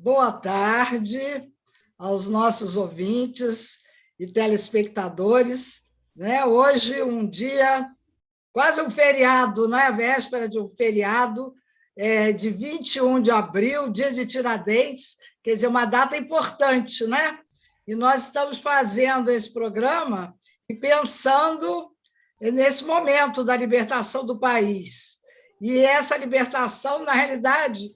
Boa tarde aos nossos ouvintes e telespectadores. Hoje, um dia, quase um feriado, véspera de um feriado, de 21 de abril, dia de Tiradentes, quer dizer, uma data importante, E nós estamos fazendo esse programa e pensando nesse momento da libertação do país. E essa libertação, na realidade,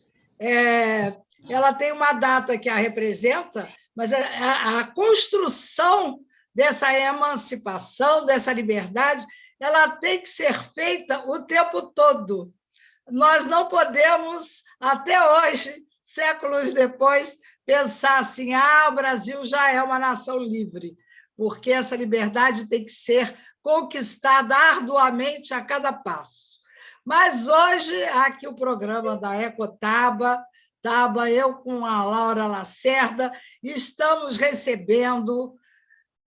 ela tem uma data que a representa, mas a construção dessa emancipação, dessa liberdade, ela tem que ser feita o tempo todo. Nós não podemos, até hoje, séculos depois, pensar assim, o Brasil já é uma nação livre, porque essa liberdade tem que ser conquistada arduamente a cada passo. Mas hoje, aqui o programa da Ecotaba, eu com a Laura Lacerda, estamos recebendo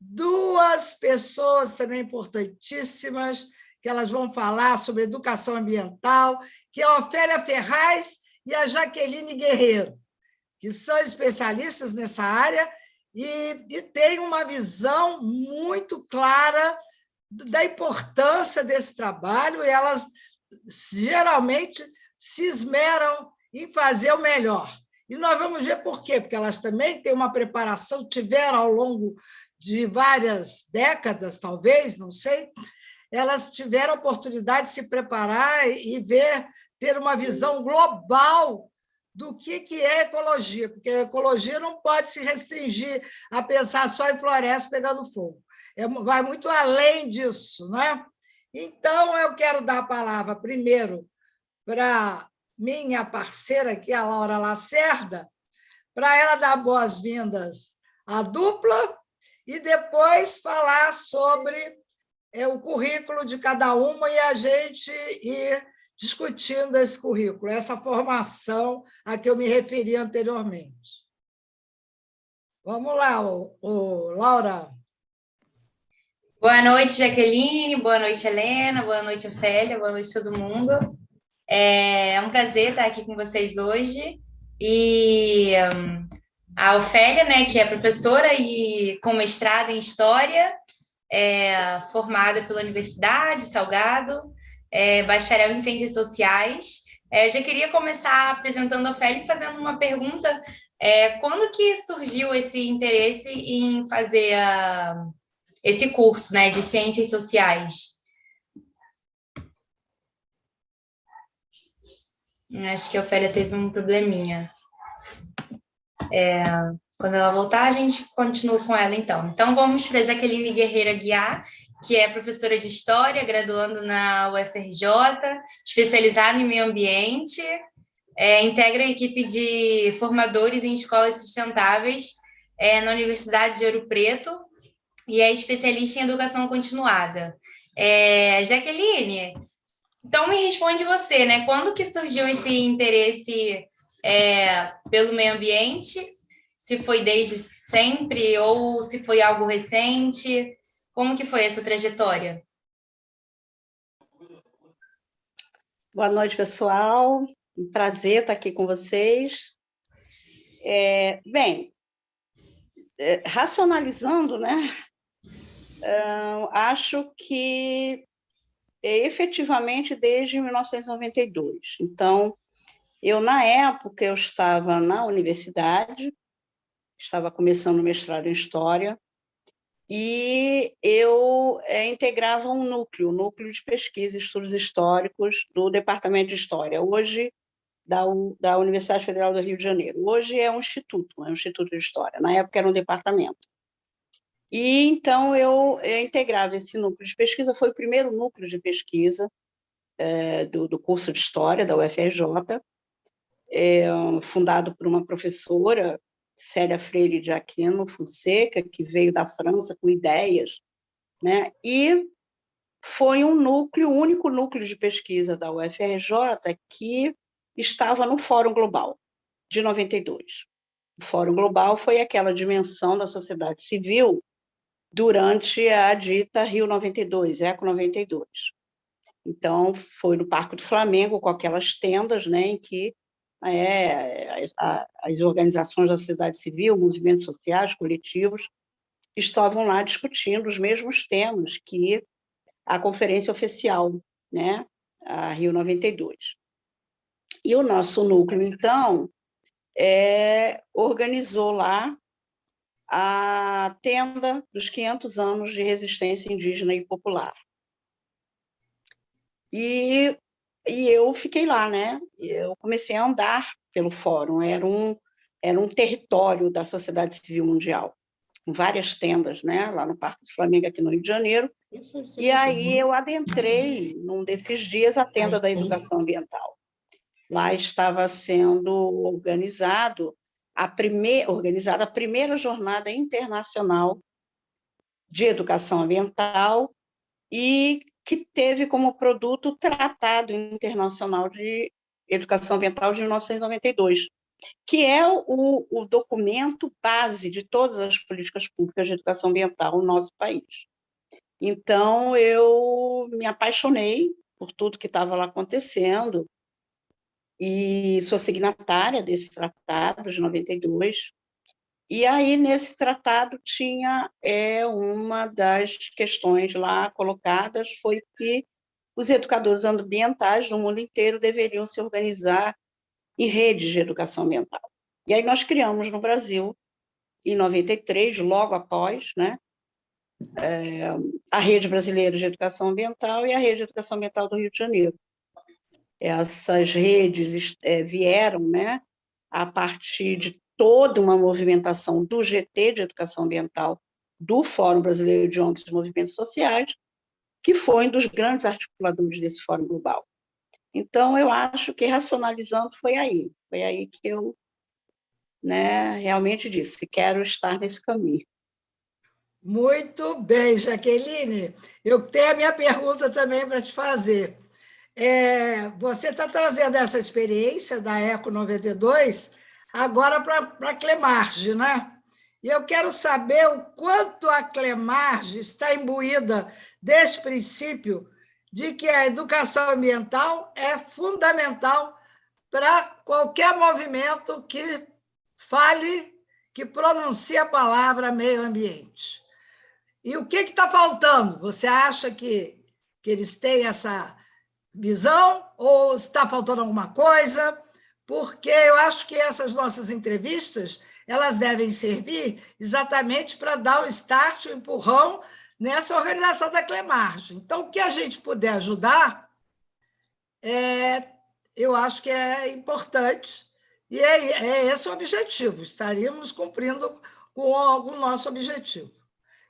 duas pessoas também importantíssimas, que elas vão falar sobre educação ambiental, que é a Ofélia Ferraz e a Jaqueline Guerreiro, que são especialistas nessa área e têm uma visão muito clara da importância desse trabalho, e elas geralmente se esmeram em fazer o melhor. E nós vamos ver por quê, porque elas também têm uma preparação, tiveram ao longo de várias décadas, talvez, não sei, elas tiveram a oportunidade de se preparar e ter uma visão global do que é ecologia, porque a ecologia não pode se restringir a pensar só em floresta pegando fogo. Vai muito além disso, Então, eu quero dar a palavra primeiro para minha parceira aqui, a Laura Lacerda, para ela dar boas-vindas à dupla e depois falar sobre o currículo de cada uma e a gente ir discutindo esse currículo, essa formação a que eu me referi anteriormente. Vamos lá, Laura. Boa noite, Jaqueline, boa noite, Helena, boa noite, Ofélia, boa noite, todo mundo. É um prazer estar aqui com vocês hoje. E a Ofélia, que é professora e com mestrado em História, formada pela Universidade Salgado, bacharel em Ciências Sociais. Já queria começar apresentando a Ofélia e fazendo uma pergunta. Quando que surgiu esse interesse em fazer esse curso, de Ciências Sociais? Acho que a Ofélia teve um probleminha. Quando ela voltar, a gente continua com ela, então. Então, vamos para a Jaqueline Guerreiro Aguiar, que é professora de História, graduando na UFRJ, especializada em meio ambiente, integra a equipe de formadores em escolas sustentáveis na Universidade de Ouro Preto e é especialista em educação continuada. Jaqueline, então me responde você, Quando que surgiu esse interesse pelo meio ambiente? Se foi desde sempre ou se foi algo recente? Como que foi essa trajetória? Boa noite, pessoal. Um prazer estar aqui com vocês. Racionalizando, acho que efetivamente desde 1992. Então, na época, eu estava na universidade, estava começando o mestrado em História, e eu integrava um núcleo de pesquisa e estudos históricos do Departamento de História, hoje da Universidade Federal do Rio de Janeiro. Hoje é um instituto de História, na época era um departamento. E, então, eu integrava esse núcleo de pesquisa, foi o primeiro núcleo de pesquisa do curso de História da UFRJ, fundado por uma professora, Célia Freire de Aquino Fonseca, que veio da França com ideias, e foi o único núcleo de pesquisa da UFRJ que estava no Fórum Global, de 92. O Fórum Global foi aquela dimensão da sociedade civil durante a dita Rio 92, Eco 92. Então, foi no Parque do Flamengo, com aquelas tendas, em que as organizações da sociedade civil, movimentos sociais, coletivos, estavam lá discutindo os mesmos temas que a conferência oficial, né, a Rio 92. E o nosso núcleo, então, organizou lá a tenda dos 500 anos de resistência indígena e popular. E eu fiquei lá, né? Eu comecei a andar pelo fórum, era um território da sociedade civil mundial, com várias tendas, né? Lá no Parque do Flamengo, aqui no Rio de Janeiro. E aí eu adentrei, num desses dias, a tenda da educação ambiental. Lá estava sendo organizada a primeira jornada internacional de educação ambiental e que teve como produto o Tratado Internacional de Educação Ambiental de 1992, que é o documento base de todas as políticas públicas de educação ambiental no nosso país. Então, eu me apaixonei por tudo que estava lá acontecendo e sou signatária desse tratado de 92. E aí, nesse tratado, tinha uma das questões lá colocadas, foi que os educadores ambientais do mundo inteiro deveriam se organizar em redes de educação ambiental. E aí nós criamos no Brasil, em 93, logo após, né, a Rede Brasileira de Educação Ambiental e a Rede de Educação Ambiental do Rio de Janeiro. Essas redes vieram, né, a partir de toda uma movimentação do GT de Educação Ambiental, do Fórum Brasileiro de ONGs e Movimentos Sociais, que foi um dos grandes articuladores desse Fórum Global. Então, eu acho que, racionalizando, foi aí que eu, né, realmente disse, quero estar nesse caminho. Muito bem, Jaqueline. Eu tenho a minha pergunta também para te fazer. Você está trazendo essa experiência da Eco 92 agora para a Clemarge, né? E eu quero saber o quanto a Clemarge está imbuída desse princípio de que a educação ambiental é fundamental para qualquer movimento que fale, que pronuncie a palavra meio ambiente. E o que está faltando? Você acha que eles têm essa visão ou está faltando alguma coisa? Porque eu acho que essas nossas entrevistas elas devem servir exatamente para dar o start, o empurrão nessa organização da Clemarge. Então, o que a gente puder ajudar, eu acho que é importante, e é esse o objetivo, estaríamos cumprindo com o nosso objetivo.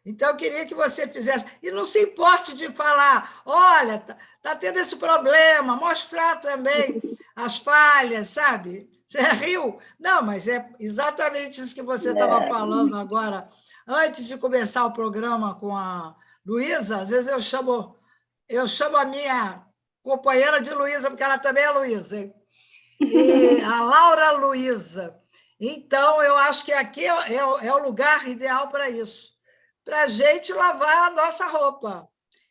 Então, eu queria que você fizesse, e não se importe de falar, olha, está tendo esse problema, mostrar também as falhas, sabe? Você riu? Não, mas é exatamente isso que você estava falando agora, antes de começar o programa com a Luísa. Às vezes eu chamo a minha companheira de Luísa, porque ela também é Luísa, e a Laura Luísa. Então, eu acho que aqui é o lugar ideal para isso, para a gente lavar a nossa roupa,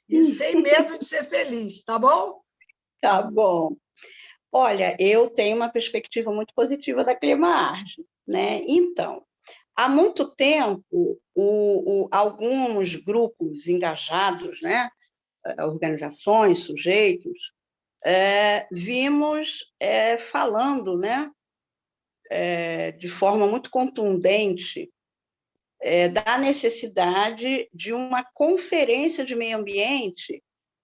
e sem medo de ser feliz, tá bom? Tá bom. Olha, eu tenho uma perspectiva muito positiva da Clemarge, né? Então, há muito tempo, alguns grupos engajados, né? Organizações, sujeitos, vimos falando, né? De forma muito contundente, da necessidade de uma conferência de meio ambiente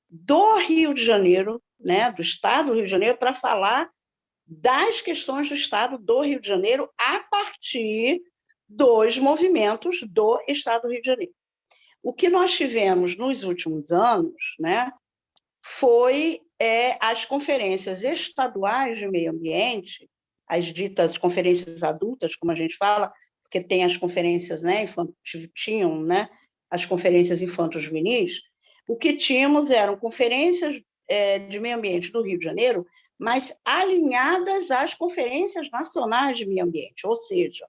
do Rio de Janeiro, né, do Estado do Rio de Janeiro, para falar das questões do Estado do Rio de Janeiro a partir dos movimentos do Estado do Rio de Janeiro. O que nós tivemos nos últimos anos, né, foi as conferências estaduais de meio ambiente, as ditas conferências adultas, como a gente fala, porque tem as conferências, né, tinham, né, as conferências infanto-juvenis. O que tínhamos eram conferências de meio ambiente do Rio de Janeiro, mas alinhadas às conferências nacionais de meio ambiente, ou seja,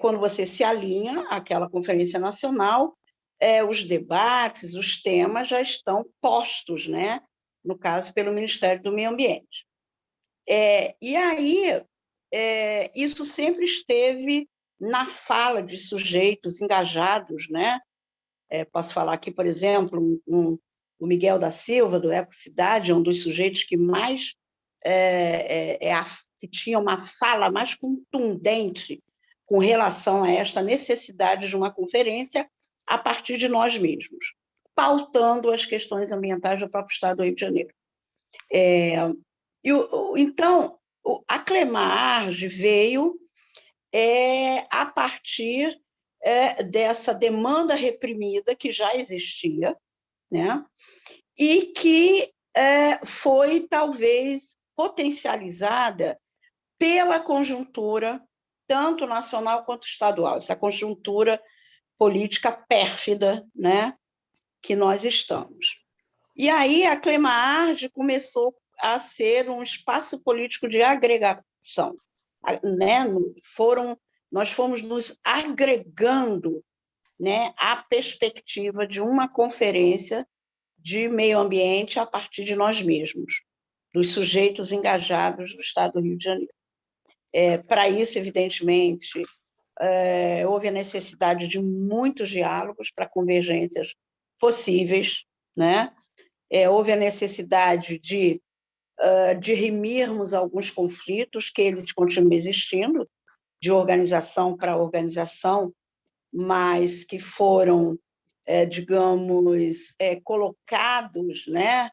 quando você se alinha àquela conferência nacional, os debates, os temas já estão postos, né, no caso, pelo Ministério do Meio Ambiente. E aí, isso sempre esteve na fala de sujeitos engajados, né? Posso falar aqui, por exemplo, o Miguel da Silva, do Ecocidade, é um dos sujeitos que mais que tinha uma fala mais contundente com relação a esta necessidade de uma conferência a partir de nós mesmos, pautando as questões ambientais do próprio Estado do Rio de Janeiro. Então, a Clemarge veio a partir dessa demanda reprimida que já existia, né? E que foi, talvez, potencializada pela conjuntura, tanto nacional quanto estadual, essa conjuntura política pérfida, né, que nós estamos. E aí a Clemarge começou a ser um espaço político de agregação, né? Nós fomos nos agregando, né, à perspectiva de uma conferência de meio ambiente a partir de nós mesmos, dos sujeitos engajados do Estado do Rio de Janeiro. Para isso, evidentemente, houve a necessidade de muitos diálogos para convergências possíveis, né? Houve a necessidade de dirimirmos alguns conflitos, que eles continuam existindo, de organização para organização, mas que foram, digamos, colocados, né,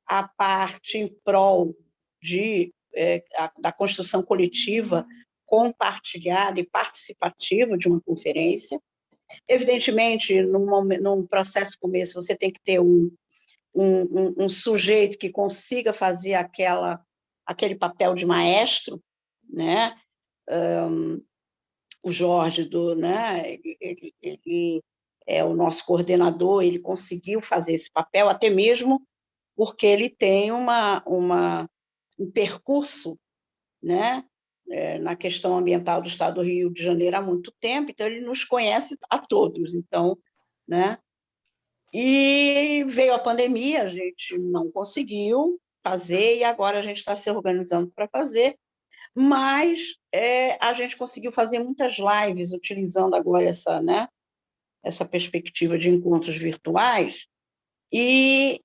à parte em prol da construção coletiva compartilhada e participativa de uma conferência. Evidentemente, num processo como esse, você tem que ter um sujeito que consiga fazer aquele papel de maestro, né? O Jorge, né? Ele é o nosso coordenador, ele conseguiu fazer esse papel, até mesmo porque ele tem um percurso, né, na questão ambiental do Estado do Rio de Janeiro há muito tempo, então ele nos conhece a todos, então, né? E veio a pandemia, a gente não conseguiu fazer, e agora a gente está se organizando para fazer, mas a gente conseguiu fazer muitas lives, utilizando agora essa perspectiva de encontros virtuais, e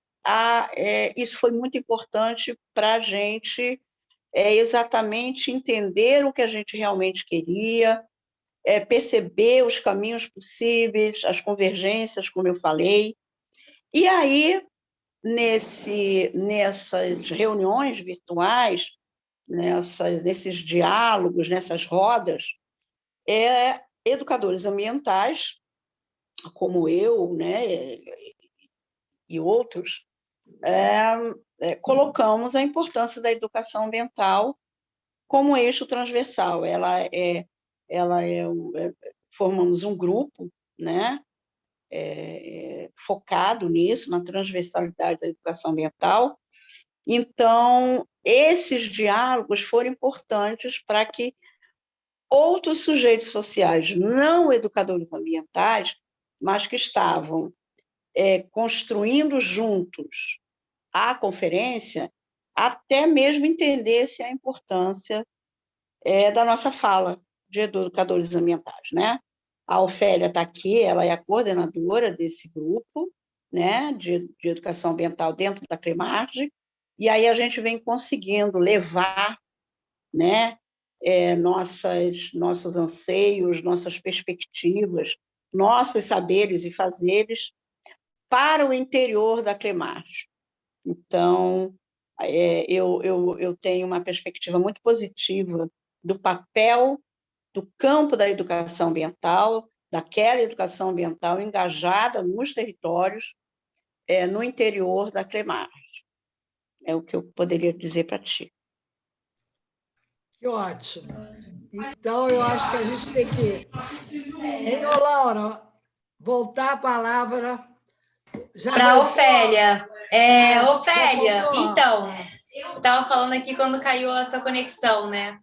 isso foi muito importante para a gente exatamente entender o que a gente realmente queria, perceber os caminhos possíveis, as convergências, como eu falei. E aí, nessas reuniões virtuais, nesses diálogos, nessas rodas, educadores ambientais, como eu, né, e outros, colocamos a importância da educação ambiental como eixo transversal. Formamos um grupo, né, focado nisso, na transversalidade da educação ambiental. Então, esses diálogos foram importantes para que outros sujeitos sociais, não educadores ambientais, mas que estavam construindo juntos a conferência, até mesmo entendessem a importância da nossa fala de educadores ambientais, né? A Ofélia está aqui, ela é a coordenadora desse grupo, né, de educação ambiental dentro da Clemarge, e aí a gente vem conseguindo levar, né, nossos anseios, nossas perspectivas, nossos saberes e fazeres para o interior da Clemarge. Então, eu tenho uma perspectiva muito positiva do papel do campo da educação ambiental, daquela educação ambiental engajada nos territórios, no interior da Clemarge. É o que eu poderia dizer para ti. Que ótimo. Então, eu acho que a gente tem que... Hein, ô, Laura, voltar a palavra... Para a Ofélia. Ofélia, então, estava falando aqui quando caiu essa conexão, né?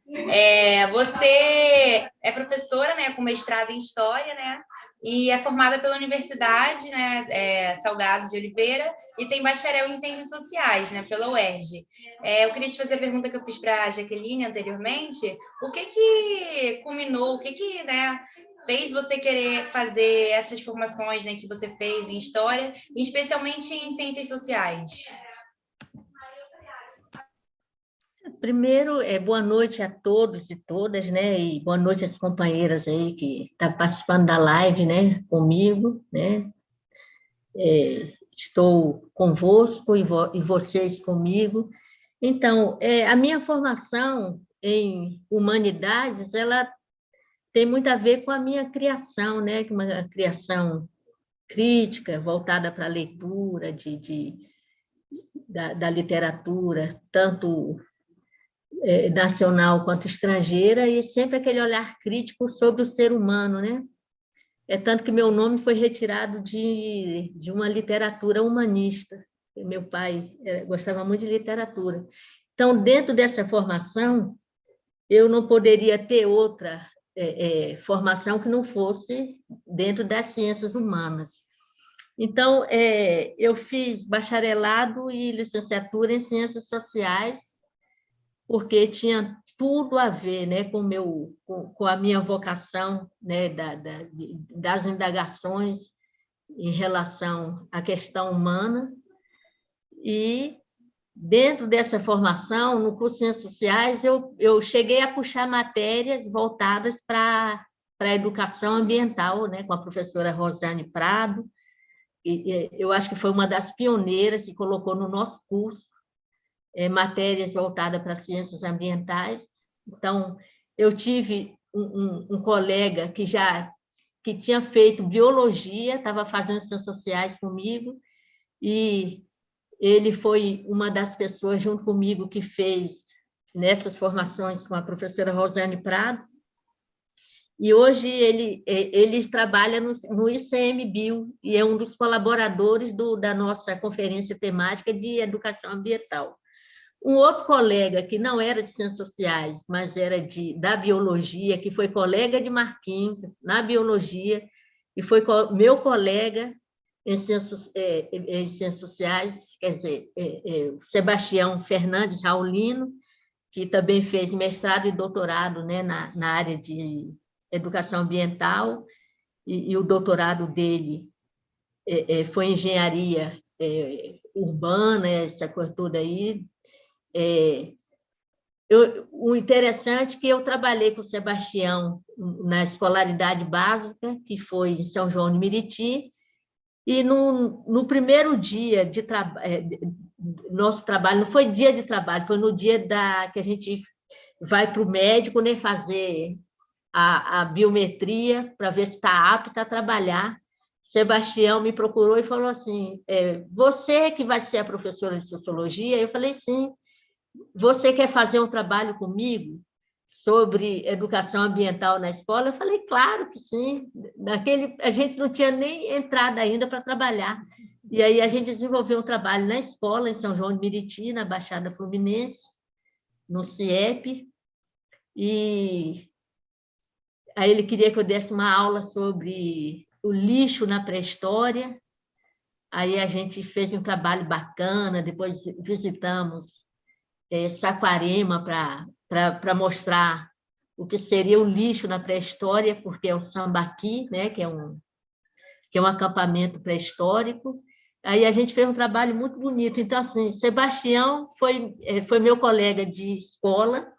Você é professora, né, com mestrado em História, né? e é formada pela Universidade, né, Salgado de Oliveira, e tem bacharel em Ciências Sociais, né, pela UERJ. Eu queria te fazer a pergunta que eu fiz para a Jaqueline anteriormente, o que culminou, né, fez você querer fazer essas formações, né, que você fez em História, e especialmente em Ciências Sociais? Primeiro, boa noite a todos e todas, né? E boa noite às companheiras aí que estão participando da live, né? Comigo, né? Estou convosco e vocês comigo. Então, a minha formação em humanidades, ela tem muito a ver com a minha criação, né? Uma criação crítica, voltada para a leitura da literatura, tanto nacional quanto estrangeira, e sempre aquele olhar crítico sobre o ser humano, né? Tanto que meu nome foi retirado de uma literatura humanista. Meu pai gostava muito de literatura. Então, dentro dessa formação, eu não poderia ter outra formação que não fosse dentro das ciências humanas. Então, eu fiz bacharelado e licenciatura em ciências sociais, porque tinha tudo a ver, né, com a minha vocação, né, das indagações em relação à questão humana. E, dentro dessa formação, no curso de Ciências Sociais, eu cheguei a puxar matérias voltadas para a educação ambiental, né, com a professora Rosane Prado, e eu acho que foi uma das pioneiras que colocou no nosso curso matérias voltadas para ciências ambientais. Então, eu tive um colega que tinha feito biologia, estava fazendo ciências sociais comigo, e ele foi uma das pessoas junto comigo que fez nessas formações com a professora Rosane Prado, e hoje ele trabalha no ICMBio e é um dos colaboradores da nossa conferência temática de educação ambiental. Um outro colega, que não era de ciências sociais, mas era da biologia, que foi colega de Marquinhos na biologia, e foi meu colega em ciências sociais, quer dizer, Sebastião Fernandes Raulino, que também fez mestrado e doutorado, né, na área de educação ambiental, e o doutorado dele foi em engenharia urbana, essa coisa toda aí. O interessante é que eu trabalhei com o Sebastião na escolaridade básica, que foi em São João de Meriti, e no primeiro dia de nosso trabalho, não foi dia de trabalho, foi no dia que a gente vai para o médico, né, fazer a biometria para ver se está apto a trabalhar. Sebastião me procurou e falou assim, você que vai ser a professora de sociologia? Eu falei, sim. Você quer fazer um trabalho comigo sobre educação ambiental na escola? Eu falei, claro que sim. A gente não tinha nem entrada ainda para trabalhar. E aí a gente desenvolveu um trabalho na escola, em São João de Meriti, na Baixada Fluminense, no CIEP, e aí ele queria que eu desse uma aula sobre o lixo na pré-história. Aí a gente fez um trabalho bacana, depois visitamos Saquarema para mostrar o que seria o lixo na pré-história, porque é o Sambaqui, né, que é um acampamento pré-histórico. Aí a gente fez um trabalho muito bonito. Então, assim, Sebastião foi meu colega de escola,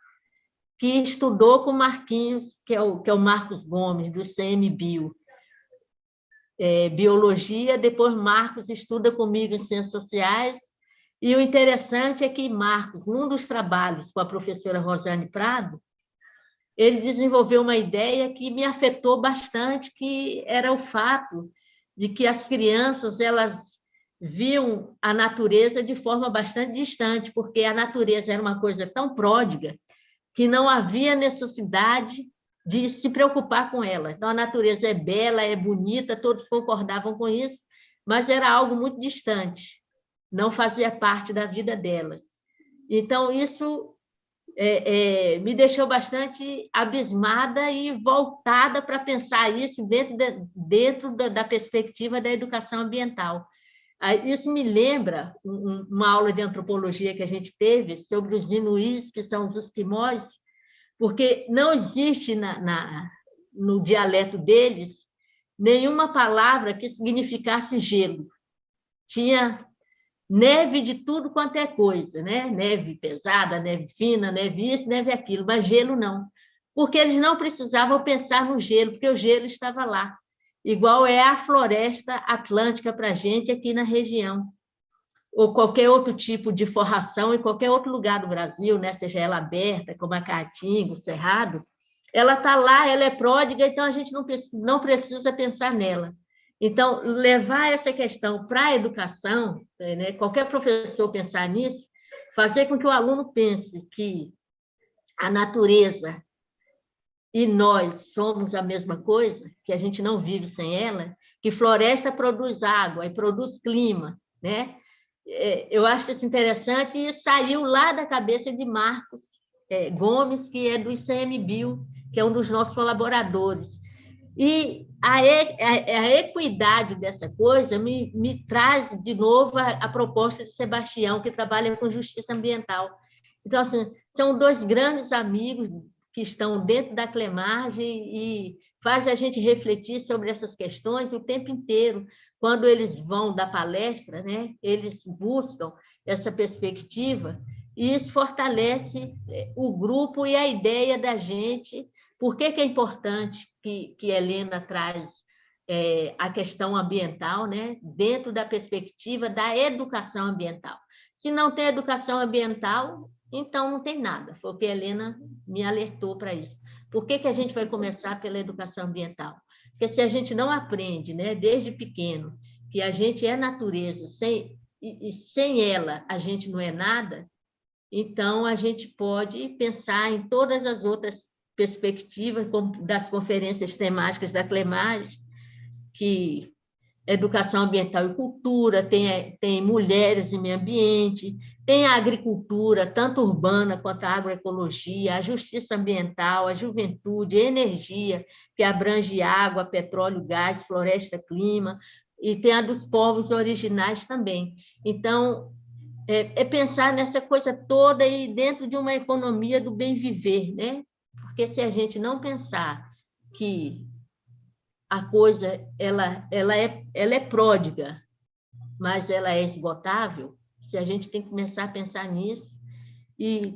que estudou com Marquinhos, que é o Marcos Gomes, do CMBio, biologia. Depois Marcos estuda comigo em ciências sociais. E o interessante é que Marcos, num dos trabalhos com a professora Rosane Prado, ele desenvolveu uma ideia que me afetou bastante, que era o fato de que as crianças elas viam a natureza de forma bastante distante, porque a natureza era uma coisa tão pródiga que não havia necessidade de se preocupar com ela. Então, a natureza é bela, é bonita, todos concordavam com isso, mas era algo muito distante, não fazia parte da vida delas. Então, isso me deixou bastante abismada e voltada para pensar isso dentro da perspectiva da educação ambiental. Isso me lembra uma aula de antropologia que a gente teve sobre os inuís, que são os esquimós, porque não existe no dialeto deles nenhuma palavra que significasse gelo. Tinha neve de tudo quanto é coisa, né? Neve pesada, neve fina, neve isso, neve aquilo, mas gelo não, porque eles não precisavam pensar no gelo, porque o gelo estava lá, igual é a floresta atlântica para a gente aqui na região, ou qualquer outro tipo de forração em qualquer outro lugar do Brasil, né? Seja ela aberta, como a Caatinga, o Cerrado, ela está lá, ela é pródiga, então a gente não precisa pensar nela. Então, levar essa questão para a educação, né? Qualquer professor pensar nisso, fazer com que o aluno pense que a natureza e nós somos a mesma coisa, que a gente não vive sem ela, que floresta produz água e produz clima, né? Eu acho isso interessante e saiu lá da cabeça de Marcos Gomes, que é do ICMBio, que é um dos nossos colaboradores. E a equidade dessa coisa me traz, de novo, a proposta de Sebastião, que trabalha com justiça ambiental. Então, assim, são dois grandes amigos que estão dentro da Clemargem e faz a gente refletir sobre essas questões o tempo inteiro. Quando eles vão dar palestra, né, eles buscam essa perspectiva e isso fortalece o grupo e a ideia da gente. Por que é importante que Helena traz a questão ambiental, né, dentro da perspectiva da educação ambiental? Se não tem educação ambiental, então não tem nada. Foi o que a Helena me alertou para isso. Por que a gente vai começar pela educação ambiental? Porque se a gente não aprende, né, desde pequeno, que a gente é natureza, e sem ela a gente não é nada, então a gente pode pensar em todas as outras perspectivas das conferências temáticas da Clemargem, que educação ambiental e cultura, tem mulheres e meio ambiente, tem a agricultura, tanto urbana quanto a agroecologia, a justiça ambiental, a juventude, a energia, que abrange água, petróleo, gás, floresta, clima, e tem a dos povos originais também. Então, pensar nessa coisa toda e dentro de uma economia do bem viver, né? Porque se a gente não pensar que a coisa ela é pródiga, mas ela é esgotável, se a gente tem que começar a pensar nisso. E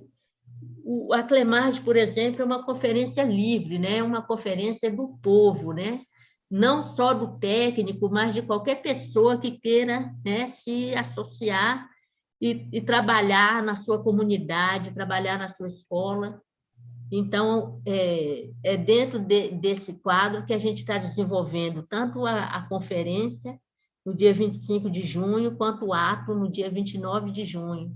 a Clemargem, por exemplo, é uma conferência livre, né? Uma conferência do povo, né? Não só do técnico, mas de qualquer pessoa que queira, né, se associar e trabalhar na sua comunidade, trabalhar na sua escola. Então, dentro desse quadro que a gente está desenvolvendo tanto a conferência, no dia 25 de junho, quanto o ato, no dia 29 de junho,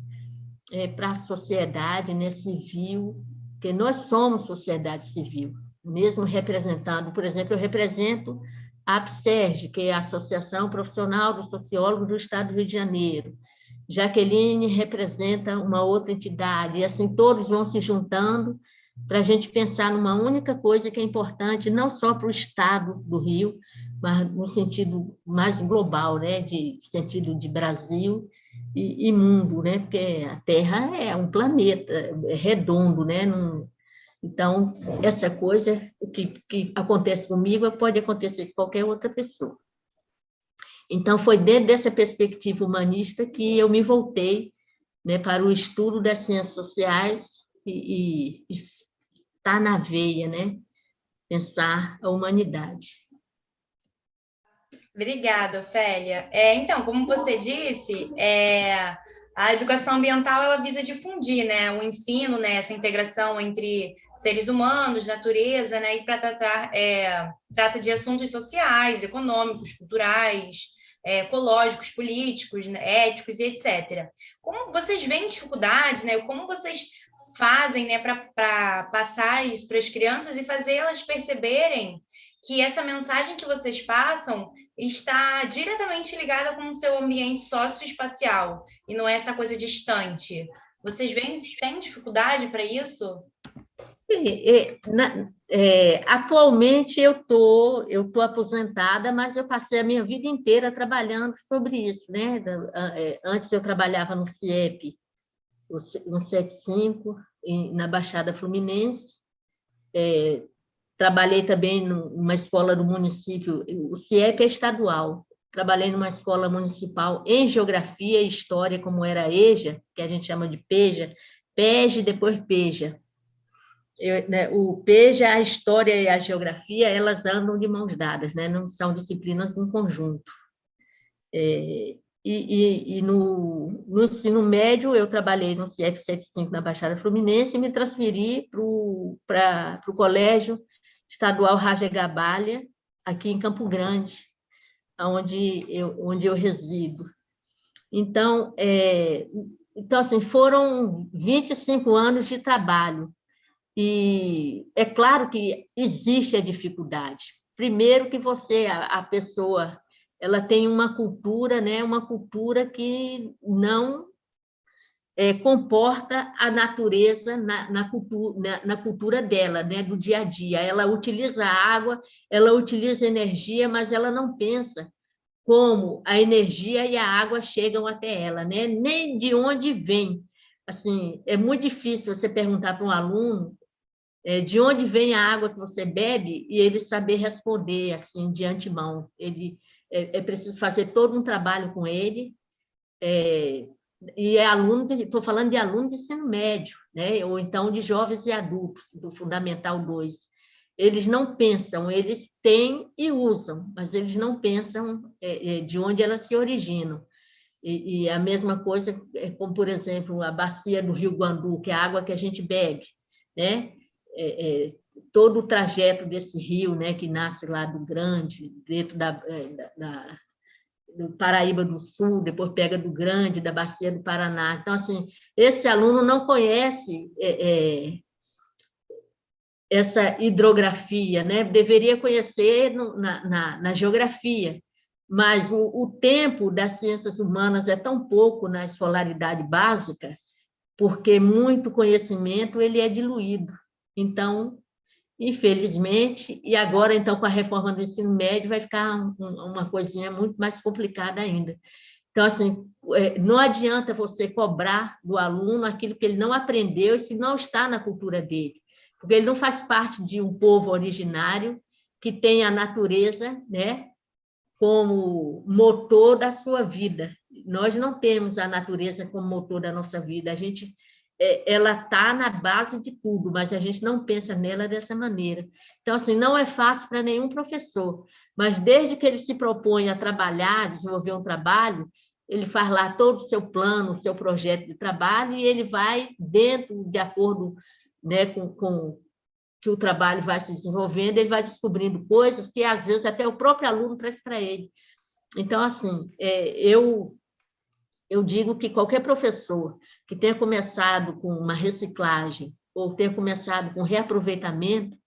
para a sociedade, né, civil, porque nós somos sociedade civil, mesmo representando, por exemplo, eu represento a APSERG, que é a Associação Profissional dos Sociólogos do Estado do Rio de Janeiro, Jaqueline representa uma outra entidade, e assim todos vão se juntando para a gente pensar numa única coisa que é importante, não só para o Estado do Rio, mas no sentido mais global, né? De sentido de Brasil e mundo, né? Porque a Terra é um planeta, é redondo, né? Então, essa coisa que acontece comigo pode acontecer com qualquer outra pessoa. Então, foi dentro dessa perspectiva humanista que eu me voltei, né, para o estudo das ciências sociais e está na veia, né? Pensar a humanidade. Obrigada, Ofélia. Então, como você disse, a educação ambiental ela visa difundir, né, o ensino, né, essa integração entre seres humanos, natureza, né, e trata de assuntos sociais, econômicos, culturais, ecológicos, políticos, né, éticos e etc. Como vocês veem dificuldade, né? Como vocês fazem, né, para passar isso para as crianças e fazer elas perceberem que essa mensagem que vocês passam está diretamente ligada com o seu ambiente socioespacial e não é essa coisa distante? Vocês têm dificuldade para isso? Atualmente eu tô aposentada, mas eu passei a minha vida inteira trabalhando sobre isso, né? Antes eu trabalhava no CIEP, no 175, na Baixada Fluminense. Trabalhei também numa escola do município, o CIEP é estadual. Trabalhei numa escola municipal em Geografia e História, como era a EJA, que a gente chama de PEJA, PEJ, depois PEJA. O PEJA, a História e a Geografia, elas andam de mãos dadas, né? Não são disciplinas em conjunto. E no ensino médio, eu trabalhei no CIEP 75 na Baixada Fluminense e me transferi para o Colégio Estadual Raja Gabalha, aqui em Campo Grande, onde eu resido. Então, assim, foram 25 anos de trabalho. E é claro que existe a dificuldade. Primeiro que a pessoa, ela tem uma cultura, né? Uma cultura que não comporta a natureza na cultura dela, né? Do dia a dia. Ela utiliza a água, ela utiliza energia, mas ela não pensa como a energia e a água chegam até ela, né? Nem de onde vem. Assim, é muito difícil você perguntar para um aluno de onde vem a água que você bebe e ele saber responder assim de antemão. É preciso fazer todo um trabalho com ele. E estou falando de aluno de ensino médio, né? Ou então de jovens e adultos, do Fundamental 2. Eles não pensam, eles têm e usam, mas eles não pensam de onde elas se originam. E a mesma coisa, como, por exemplo, a bacia do Rio Guandu, que é a água que a gente bebe, né? Todo o trajeto desse rio, né, que nasce lá do Grande, dentro do Paraíba do Sul, depois pega do Grande, da Bacia do Paraná. Então, assim, esse aluno não conhece essa hidrografia, né? Deveria conhecer na geografia, mas o tempo das ciências humanas é tão pouco na escolaridade básica, porque muito conhecimento ele é diluído. Então, infelizmente, e agora, então, com a reforma do ensino médio, vai ficar uma coisinha muito mais complicada ainda. Então, assim, não adianta você cobrar do aluno aquilo que ele não aprendeu e se não está na cultura dele, porque ele não faz parte de um povo originário que tem a natureza, né, como motor da sua vida. Nós não temos a natureza como motor da nossa vida. Ela está na base de tudo, mas a gente não pensa nela dessa maneira. Então, assim, não é fácil para nenhum professor, mas desde que ele se propõe a trabalhar, desenvolver um trabalho, ele faz lá todo o seu plano, o seu projeto de trabalho, e ele vai de acordo, né, com que o trabalho vai se desenvolvendo, ele vai descobrindo coisas que, às vezes, até o próprio aluno traz para ele. Então, assim, eu digo que qualquer professor que tenha começado com uma reciclagem ou tenha começado com reaproveitamento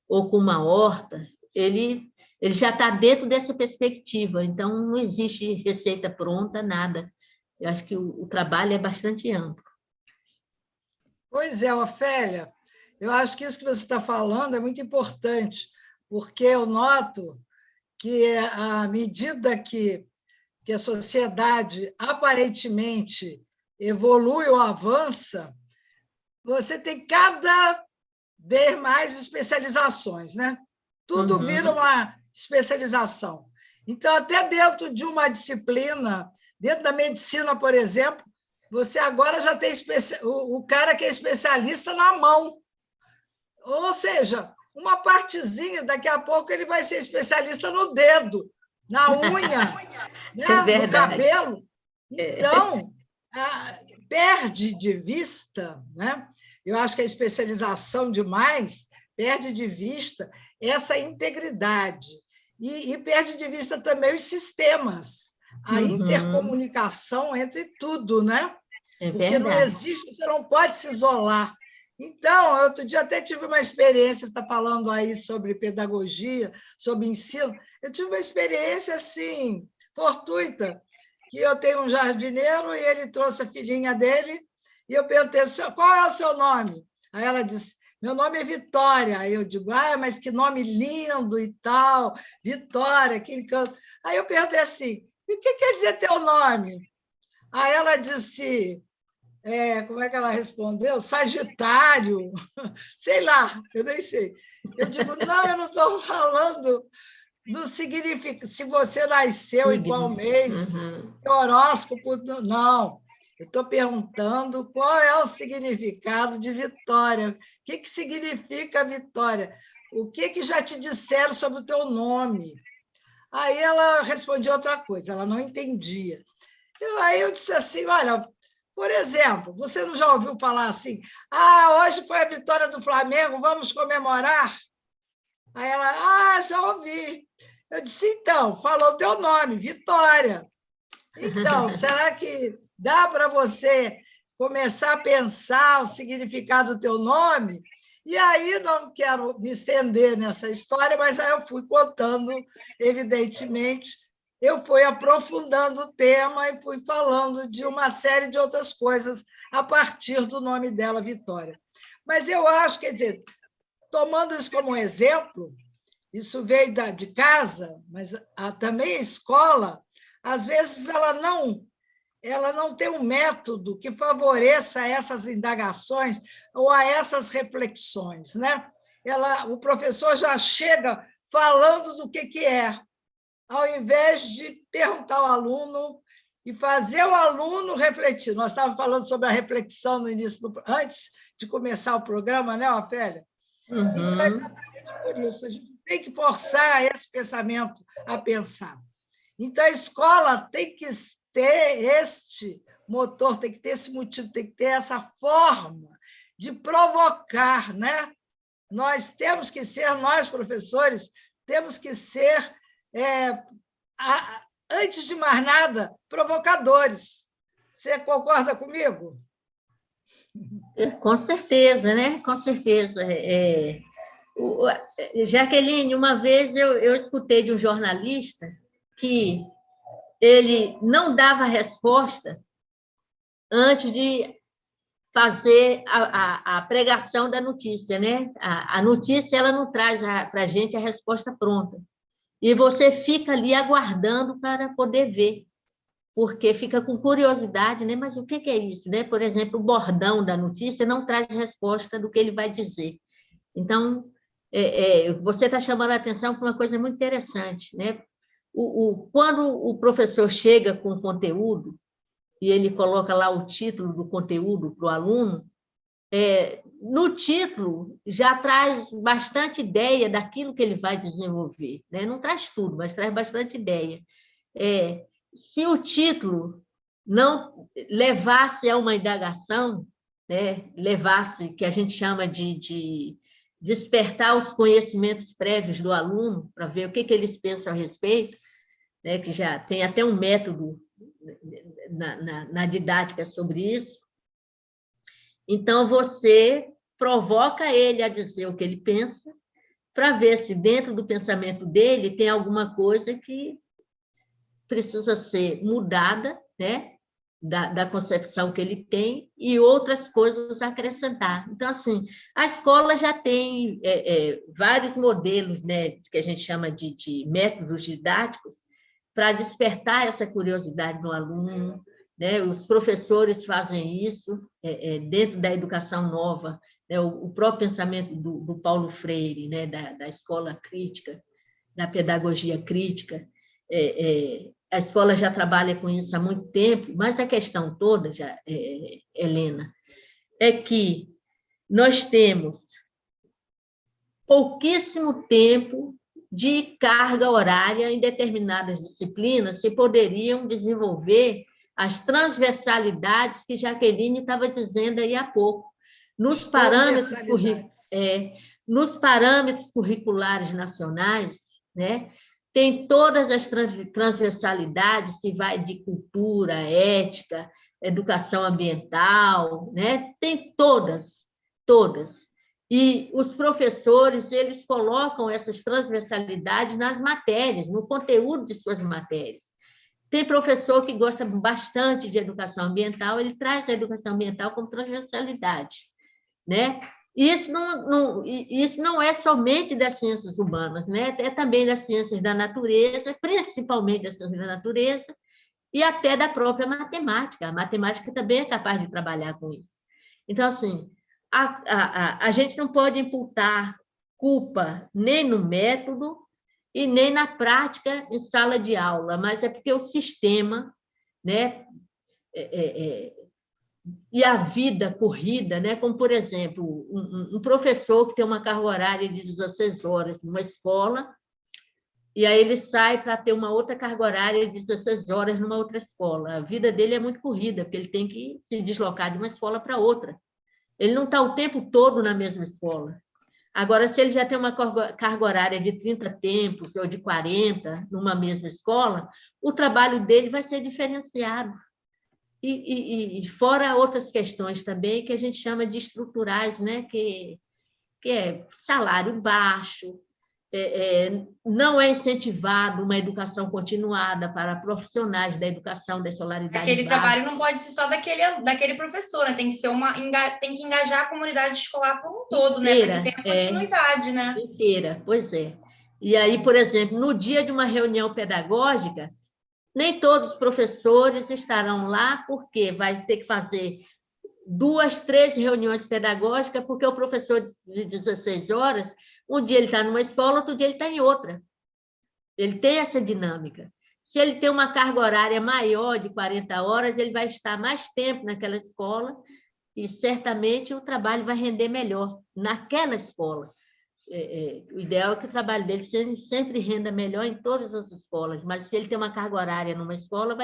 ou com uma horta, ele já está dentro dessa perspectiva. Então, não existe receita pronta, nada. Eu acho que o trabalho é bastante amplo. Pois é, Ofélia, eu acho que isso que você está falando é muito importante, porque eu noto que, à medida que a sociedade aparentemente evolui ou avança, você tem cada vez mais especializações, né? Tudo vira uma especialização. Então, até dentro de uma disciplina, dentro da medicina, por exemplo, você agora já tem o cara que é especialista na mão. Ou seja, uma partezinha, daqui a pouco ele vai ser especialista no dedo, na unha, né? No cabelo. Então, perde de vista, né? Eu acho que a especialização demais perde de vista essa integridade e perde de vista também os sistemas, a intercomunicação entre tudo, né? Porque não existe, você não pode se isolar. Então, outro dia até tive uma experiência, está falando aí sobre pedagogia, sobre ensino, eu tive uma experiência assim, fortuita, que eu tenho um jardineiro e ele trouxe a filhinha dele E eu perguntei, qual é o seu nome? Aí ela disse, meu nome é Vitória. Aí eu digo, mas que nome lindo e tal, Vitória, que encanto. Aí eu perguntei assim, e o que quer dizer teu nome? Aí ela disse, como é que ela respondeu? Sagitário, sei lá, eu nem sei. Eu digo, não, eu não estou falando do significado, se você nasceu em qual mês, horóscopo, não. Eu estou perguntando qual é o significado de Vitória. O que significa Vitória? O que já te disseram sobre o teu nome? Aí ela respondia outra coisa, ela não entendia. Aí eu disse assim, olha, por exemplo, você não já ouviu falar assim, hoje foi a vitória do Flamengo, vamos comemorar? Aí ela, já ouvi. Eu disse, então, falou o teu nome, Vitória. Então, será que dá para você começar a pensar o significado do teu nome? E aí, não quero me estender nessa história, mas aí eu fui contando, evidentemente, eu fui aprofundando o tema e fui falando de uma série de outras coisas a partir do nome dela, Vitória. Mas eu acho, quer dizer, tomando isso como exemplo, isso veio de casa, mas também a escola, às vezes ela não tem um método que favoreça essas indagações ou a essas reflexões, né? O professor já chega falando do que é, ao invés de perguntar ao aluno e fazer o aluno refletir. Nós estávamos falando sobre a reflexão no início, antes de começar o programa, né, Ofélia? Então, é exatamente por isso. A gente tem que forçar esse pensamento a pensar. Então, a escola tem que ter este motor, tem que ter esse motivo, tem que ter essa forma de provocar, né? Nós temos que ser, nós, professores, temos que ser, antes de mais nada, provocadores. Você concorda comigo? Com certeza, né? Com certeza. Jaqueline, uma vez eu escutei de um jornalista que ele não dava resposta antes de fazer a pregação da notícia, né? A notícia ela não traz para a gente a resposta pronta. E você fica ali aguardando para poder ver, porque fica com curiosidade, né? Mas o que é isso, né? Por exemplo, o bordão da notícia não traz resposta do que ele vai dizer. Então, você está chamando a atenção para uma coisa muito interessante, né? Quando o professor chega com o conteúdo e ele coloca lá o título do conteúdo para o aluno, no título já traz bastante ideia daquilo que ele vai desenvolver, né? Não traz tudo, mas traz bastante ideia. Se o título não levasse a uma indagação, né? Levasse, que a gente chama de despertar os conhecimentos prévios do aluno, para ver o que eles pensam a respeito, né? Que já tem até um método na didática sobre isso. Então, você provoca ele a dizer o que ele pensa, para ver se dentro do pensamento dele tem alguma coisa que precisa ser mudada, né? Da concepção que ele tem e outras coisas a acrescentar. Então, assim, a escola já tem vários modelos, né, que a gente chama de métodos didáticos para despertar essa curiosidade no aluno, né? Os professores fazem isso dentro da educação nova, né? O próprio pensamento do Paulo Freire, né? Da escola crítica, da pedagogia crítica, a escola já trabalha com isso há muito tempo, mas a questão toda, Helena, é que nós temos pouquíssimo tempo de carga horária em determinadas disciplinas que poderiam desenvolver as transversalidades que Jaqueline estava dizendo aí há pouco. Nos parâmetros curriculares nacionais, né? Tem todas as transversalidades, se vai de cultura, ética, educação ambiental, né? Tem todas. E os professores, eles colocam essas transversalidades nas matérias, no conteúdo de suas matérias. Tem professor que gosta bastante de educação ambiental, ele traz a educação ambiental como transversalidade, né? Isso não é somente das ciências humanas, né? É também das ciências da natureza, principalmente das ciências da natureza, e até da própria matemática. A matemática também é capaz de trabalhar com isso. Então, assim, a gente não pode imputar culpa nem no método e nem na prática em sala de aula, mas é porque o sistema, né, e a vida corrida, né, como, por exemplo, um professor que tem uma carga horária de 16 horas numa escola, e aí ele sai para ter uma outra carga horária de 16 horas numa outra escola. A vida dele é muito corrida, porque ele tem que se deslocar de uma escola para outra. Ele não está o tempo todo na mesma escola. Agora, se ele já tem uma carga horária de 30 tempos ou de 40 numa mesma escola, o trabalho dele vai ser diferenciado. E fora outras questões também que a gente chama de estruturais, né? que é salário baixo, não é incentivado uma educação continuada para profissionais da educação da escolaridade Aquele básica. trabalho não pode ser só daquele professor, né? Tem que engajar a comunidade escolar como um todo, né? Para que tenha continuidade, né? Inteira, pois é. E aí, por exemplo, no dia de uma reunião pedagógica, nem todos os professores estarão lá, porque vai ter que fazer 2, 3 reuniões pedagógicas, porque o professor de 16 horas, um dia ele está numa escola, outro dia ele está em outra. Ele tem essa dinâmica. Se ele tem uma carga horária maior de 40 horas, ele vai estar mais tempo naquela escola e, certamente, o trabalho vai render melhor naquela escola. O ideal é que o trabalho dele sempre renda melhor em todas as escolas, mas se ele tem uma carga horária numa escola,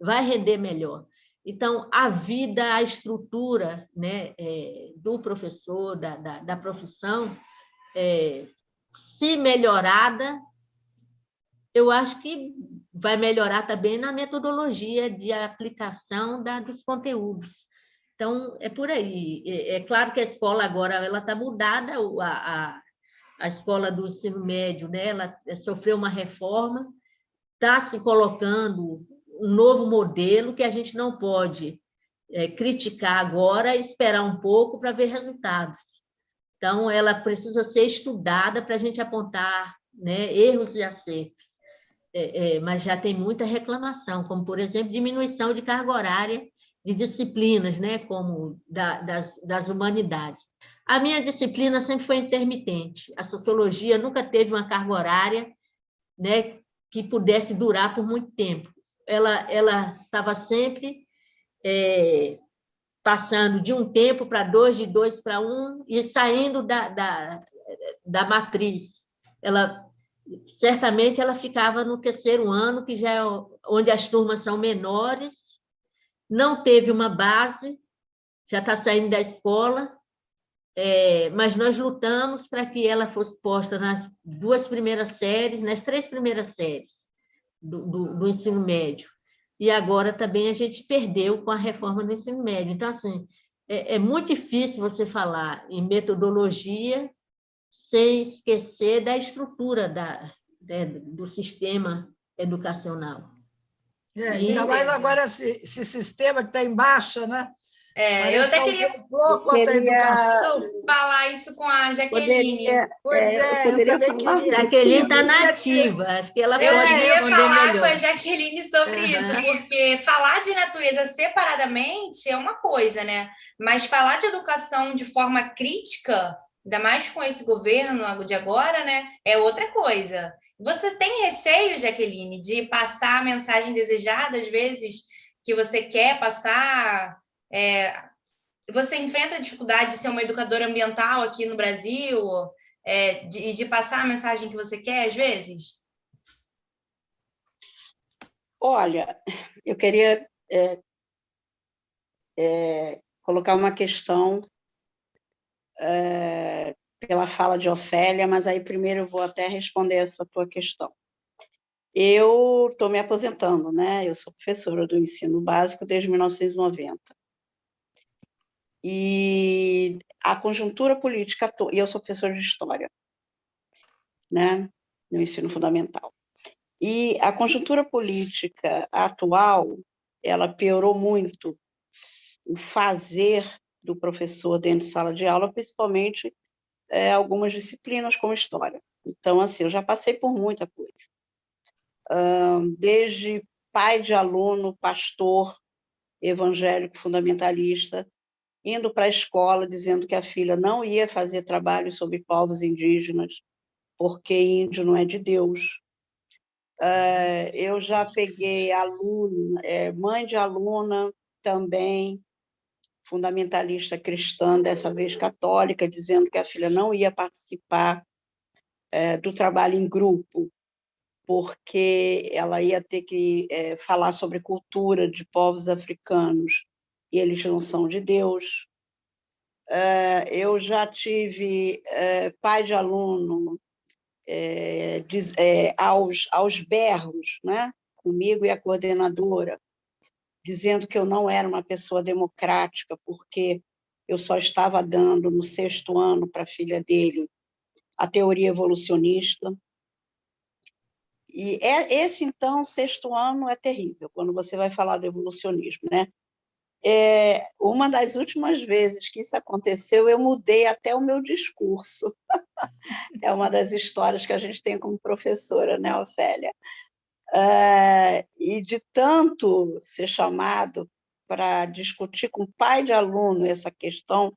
vai render melhor. Então, a vida, a estrutura, né, do professor, da profissão, se melhorada, eu acho que vai melhorar também na metodologia de aplicação dos conteúdos. Então, é por aí. É claro que a escola agora ela está mudada, a escola do ensino médio, né, ela sofreu uma reforma, está se colocando um novo modelo que a gente não pode criticar agora e esperar um pouco para ver resultados. Então, ela precisa ser estudada para a gente apontar, né, erros e acertos. Mas já tem muita reclamação, como, por exemplo, diminuição de carga horária de disciplinas, né, como das humanidades. A minha disciplina sempre foi intermitente. A sociologia nunca teve uma carga horária, né, que pudesse durar por muito tempo. Ela estava sempre passando de um tempo para 2, de 2 para 1, e saindo da matriz. Certamente ela ficava no terceiro ano, que já é onde as turmas são menores, não teve uma base, já está saindo da escola, mas nós lutamos para que ela fosse posta nas 2 primeiras séries, nas 3 primeiras séries do ensino médio. E agora também a gente perdeu com a reforma do ensino médio. Então, assim, é muito difícil você falar em metodologia sem esquecer da estrutura do sistema educacional. Ainda mais agora esse sistema que está em baixa, né? Eu até queria falar isso com a Jaqueline. Eu também queria. Jaqueline está nativa, acho que ela pode responder melhor. Eu queria falar com a Jaqueline sobre isso, porque falar de natureza separadamente é uma coisa, né? Mas falar de educação de forma crítica, ainda mais com esse governo de agora, né? É outra coisa. Você tem receio, Jaqueline, de passar a mensagem desejada, às vezes, que você quer passar? Você enfrenta a dificuldade de ser uma educadora ambiental aqui no Brasil, de passar a mensagem que você quer, às vezes? Olha, eu queria colocar uma questão pela fala de Ofélia, mas aí primeiro eu vou até responder essa tua questão. Eu estou me aposentando, né? Eu sou professora do ensino básico desde 1990. E a conjuntura política, e eu sou professora de história, né? No ensino fundamental. E a conjuntura política atual, ela piorou muito o fazer do professor dentro de sala de aula, principalmente algumas disciplinas como história. Então, assim, eu já passei por muita coisa. Desde pai de aluno, pastor, evangélico fundamentalista, indo para a escola dizendo que a filha não ia fazer trabalho sobre povos indígenas, porque índio não é de Deus. Eu já peguei aluna, mãe de aluna também, fundamentalista cristã, dessa vez católica, dizendo que a filha não ia participar do trabalho em grupo, porque ela ia ter que falar sobre cultura de povos africanos, e eles não são de Deus. Eu já tive pai de aluno aos berros, né? Comigo e a coordenadora, dizendo que eu não era uma pessoa democrática, porque eu só estava dando, no 6º ano, para a filha dele, a teoria evolucionista. E esse, então, 6º ano é terrível, quando você vai falar do evolucionismo, né? Uma das últimas vezes que isso aconteceu, eu mudei até o meu discurso. É uma das histórias que a gente tem como professora, né, Ofélia? E de tanto ser chamado para discutir com o pai de aluno essa questão,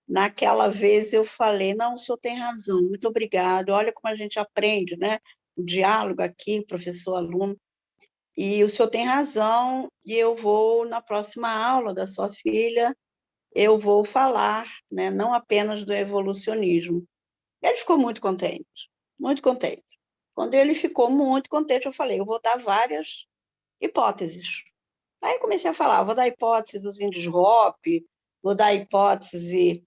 naquela vez eu falei, não, o senhor tem razão, muito obrigado, olha como a gente aprende, né? O diálogo aqui, professor-aluno, e o senhor tem razão, e eu vou, na próxima aula da sua filha, eu vou falar, né, não apenas do evolucionismo. Ele ficou muito contente, muito contente. Quando ele ficou muito contente, eu falei, eu vou dar várias hipóteses. Aí comecei a falar, vou dar a hipótese dos índios Hopi, vou dar a hipótese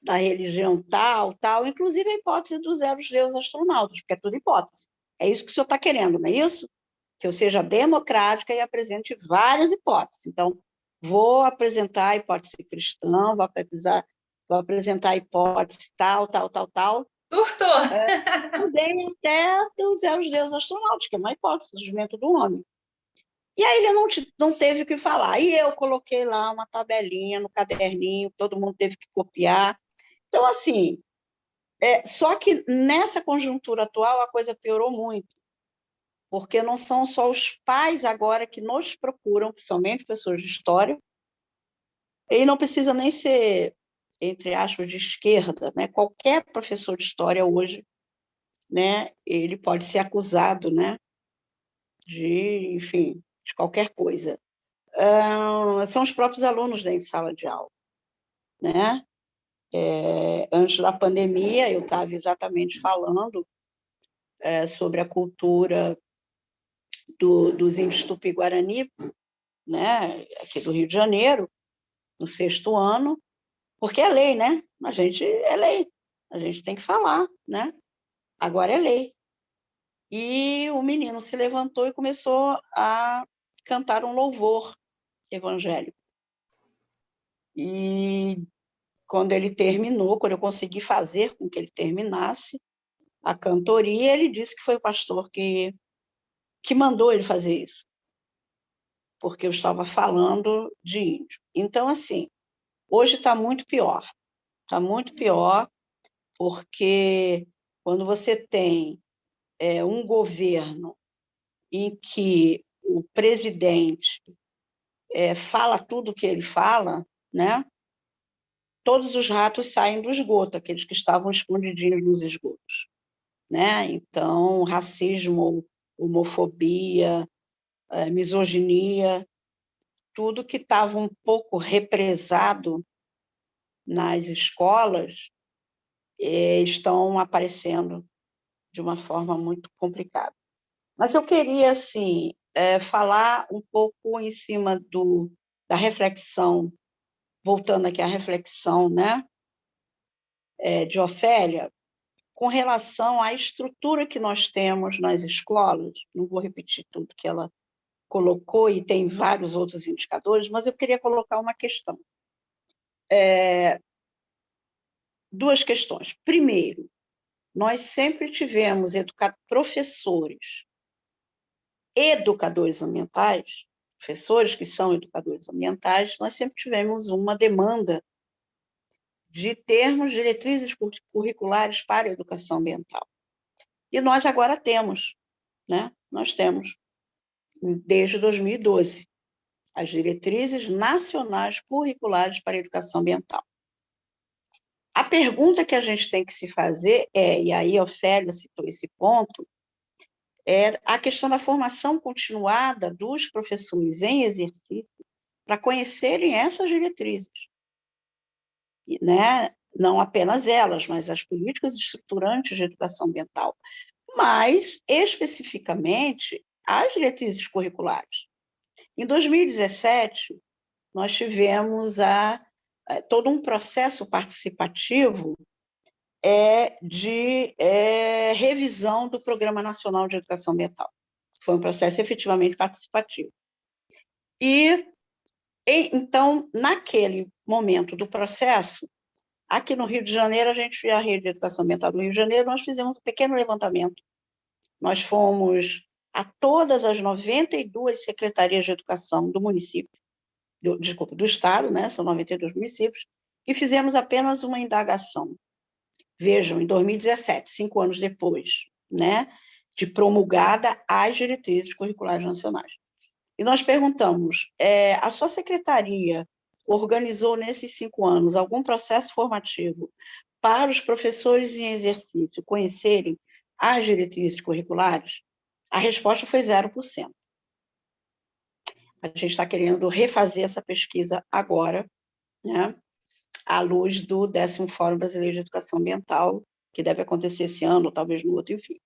da religião tal, tal, inclusive a hipótese dos deuses astronautas, porque é tudo hipótese. É isso que o senhor está querendo, não é isso? Que eu seja democrática e apresente várias hipóteses. Então, vou apresentar a hipótese cristã, vou apresentar a hipótese tal, tal, tal, tal. Surtou! Também até os deuses astronautas, que é uma hipótese do surgimento do homem. E aí ele não teve o que falar. E eu coloquei lá uma tabelinha no caderninho, todo mundo teve que copiar. Então, assim, só que nessa conjuntura atual a coisa piorou muito, porque não são só os pais agora que nos procuram, principalmente pessoas de história, e não precisa nem ser, entre aspas, de esquerda, né? Qualquer professor de história hoje, né, ele pode ser acusado, né, enfim, de qualquer coisa. São os próprios alunos dentro de sala de aula, né? Antes da pandemia, eu estava exatamente falando sobre a cultura dos índios Tupi-Guarani, né, aqui do Rio de Janeiro, no 6º ano, porque é lei, né? É lei, a gente tem que falar, né? Agora é lei. E o menino se levantou e começou a cantar um louvor evangélico. E quando ele terminou, quando eu consegui fazer com que ele terminasse a cantoria, ele disse que foi o pastor que mandou ele fazer isso, porque eu estava falando de índio. Então, assim, hoje está muito pior. Está muito pior, porque quando você tem um governo em que o presidente fala tudo o que ele fala, né? Todos os ratos saem do esgoto, aqueles que estavam escondidinhos nos esgotos, né? Então, racismo, homofobia, misoginia, tudo que estava um pouco represado nas escolas estão aparecendo de uma forma muito complicada. Mas eu queria, assim, falar um pouco em cima da reflexão, voltando aqui à reflexão, né, de Ofélia, com relação à estrutura que nós temos nas escolas. Não vou repetir tudo que ela colocou, e tem vários outros indicadores, mas eu queria colocar uma questão. Duas questões. Primeiro, nós sempre tivemos professores, educadores ambientais, professores que são educadores ambientais, nós sempre tivemos uma demanda de termos diretrizes curriculares para a educação ambiental. E nós agora temos, né? Nós temos, desde 2012, as diretrizes nacionais curriculares para a educação ambiental. A pergunta que a gente tem que se fazer e aí a Ofélia citou esse ponto, é a questão da formação continuada dos professores em exercício para conhecerem essas diretrizes, né? Não apenas elas, mas as políticas estruturantes de educação ambiental, mas, especificamente, as diretrizes curriculares. Em 2017, nós tivemos todo um processo participativo de revisão do Programa Nacional de Educação Ambiental. Foi um processo efetivamente participativo. Então, naquele momento do processo, aqui no Rio de Janeiro, a Rede de Educação Ambiental do Rio de Janeiro, nós fizemos um pequeno levantamento. Nós fomos a todas as 92 secretarias de educação do município, do estado, né? São 92 municípios, e fizemos apenas uma indagação. Vejam, em 2017, 5 anos depois, né, de promulgada as diretrizes curriculares nacionais. E nós perguntamos, a sua secretaria organizou nesses 5 anos algum processo formativo para os professores em exercício conhecerem as diretrizes curriculares? A resposta foi 0%. A gente está querendo refazer essa pesquisa agora, né, à luz do 10º Fórum Brasileiro de Educação Ambiental, que deve acontecer esse ano, ou talvez no outro, enfim.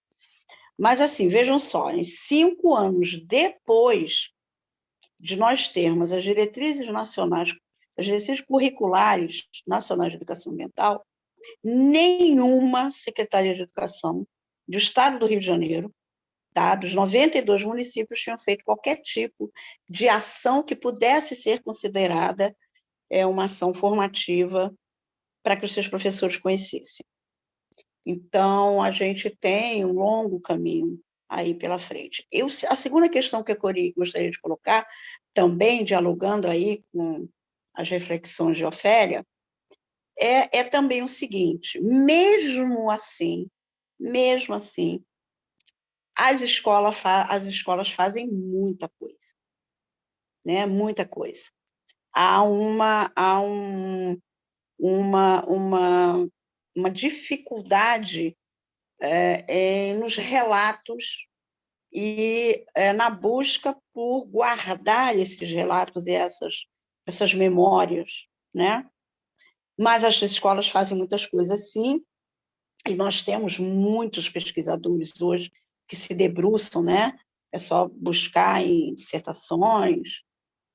Mas, assim, vejam só, em 5 anos depois de nós termos as diretrizes nacionais, as diretrizes curriculares nacionais de educação ambiental, nenhuma Secretaria de Educação do Estado do Rio de Janeiro, dos 92 municípios, tinham feito qualquer tipo de ação que pudesse ser considerada uma ação formativa para que os seus professores conhecessem. Então, a gente tem um longo caminho aí pela frente. A segunda questão que eu gostaria de colocar, também dialogando aí com as reflexões de Ofélia, é também o seguinte: mesmo assim, as escolas fazem muita coisa, né? Muita coisa. Há uma dificuldade nos relatos e na busca por guardar esses relatos e essas memórias, né? Mas as escolas fazem muitas coisas, sim, e nós temos muitos pesquisadores hoje que se debruçam, né? É só buscar em dissertações,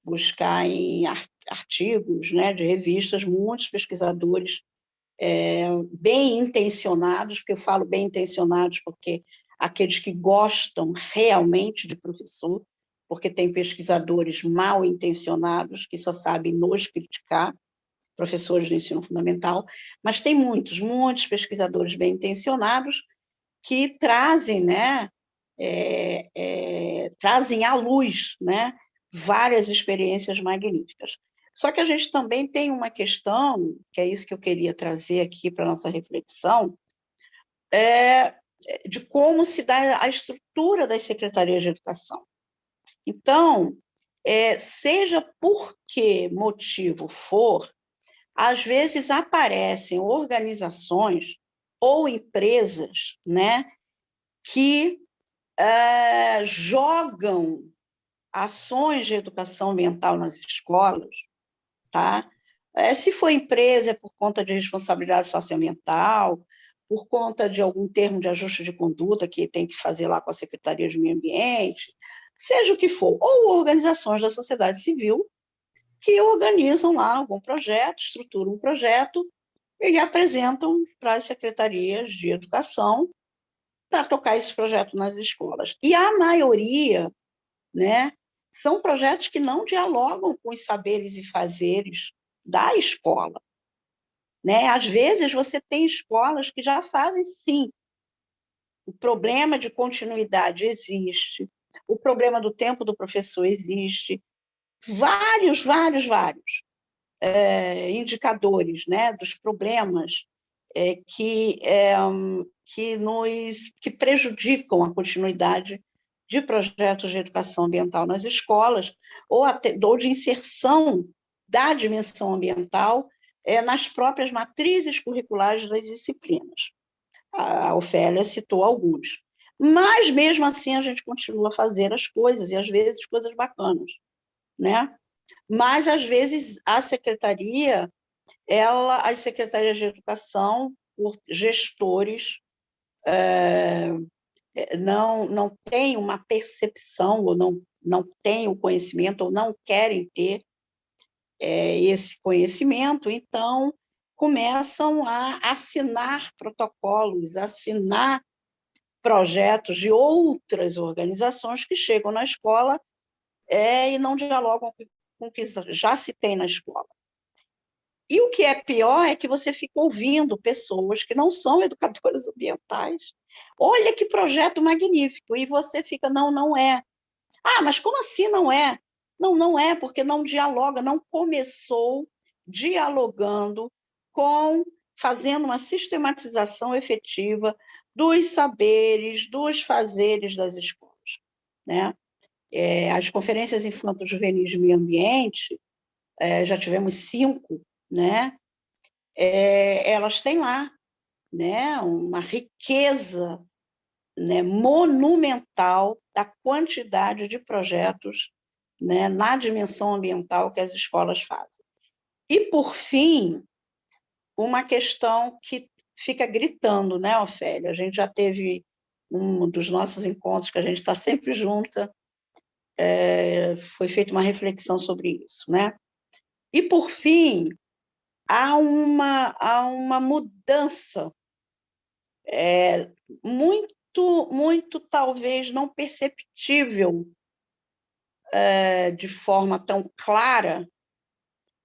buscar em artigos, né, de revistas, muitos pesquisadores bem intencionados, porque eu falo bem intencionados porque aqueles que gostam realmente de professor, porque tem pesquisadores mal intencionados que só sabem nos criticar, professores do ensino fundamental, mas tem muitos pesquisadores bem intencionados que trazem, né, trazem à luz, né, várias experiências magníficas. Só que a gente também tem uma questão, que é isso que eu queria trazer aqui para a nossa reflexão, de como se dá a estrutura das secretarias de educação. Então, seja por que motivo for, às vezes aparecem organizações ou empresas, né, que jogam ações de educação ambiental nas escolas, tá? Se for empresa, é por conta de responsabilidade socioambiental, por conta de algum termo de ajuste de conduta que tem que fazer lá com a Secretaria de Meio Ambiente, seja o que for, ou organizações da sociedade civil que organizam lá algum projeto, estruturam um projeto e apresentam para as secretarias de educação para tocar esse projeto nas escolas. E a maioria, né, são projetos que não dialogam com os saberes e fazeres da escola, né? Às vezes, você tem escolas que já fazem, sim, O problema de continuidade existe, o problema do tempo do professor existe, vários indicadores, né, dos problemas que prejudicam a continuidade de projetos de educação ambiental nas escolas, ou de inserção da dimensão ambiental nas próprias matrizes curriculares das disciplinas. A Ofélia citou alguns. Mas, mesmo assim, a gente continua a fazer as coisas, e às vezes coisas bacanas, né? Mas, às vezes, as secretarias de educação, por gestores, não têm uma percepção, ou não têm o conhecimento, ou não querem ter esse conhecimento, então começam a assinar protocolos, assinar projetos de outras organizações que chegam na escola e não dialogam com o que já se tem na escola. E o que é pior é que você fica ouvindo pessoas que não são educadoras ambientais. Olha que projeto magnífico! E você fica, não é. Ah, mas como assim não é? Não é, porque não dialoga, não começou dialogando fazendo uma sistematização efetiva dos saberes, dos fazeres das escolas, né? As conferências infanto-juvenis de meio ambiente, já tivemos 5, né? Elas têm lá, né, uma riqueza, né, monumental da quantidade de projetos, né, na dimensão ambiental que as escolas fazem. E, por fim, uma questão que fica gritando, né, Ofélia? A gente já teve um dos nossos encontros, que a gente está sempre junta, foi feita uma reflexão sobre isso, né? E, por fim, há uma mudança muito, talvez, não perceptível de forma tão clara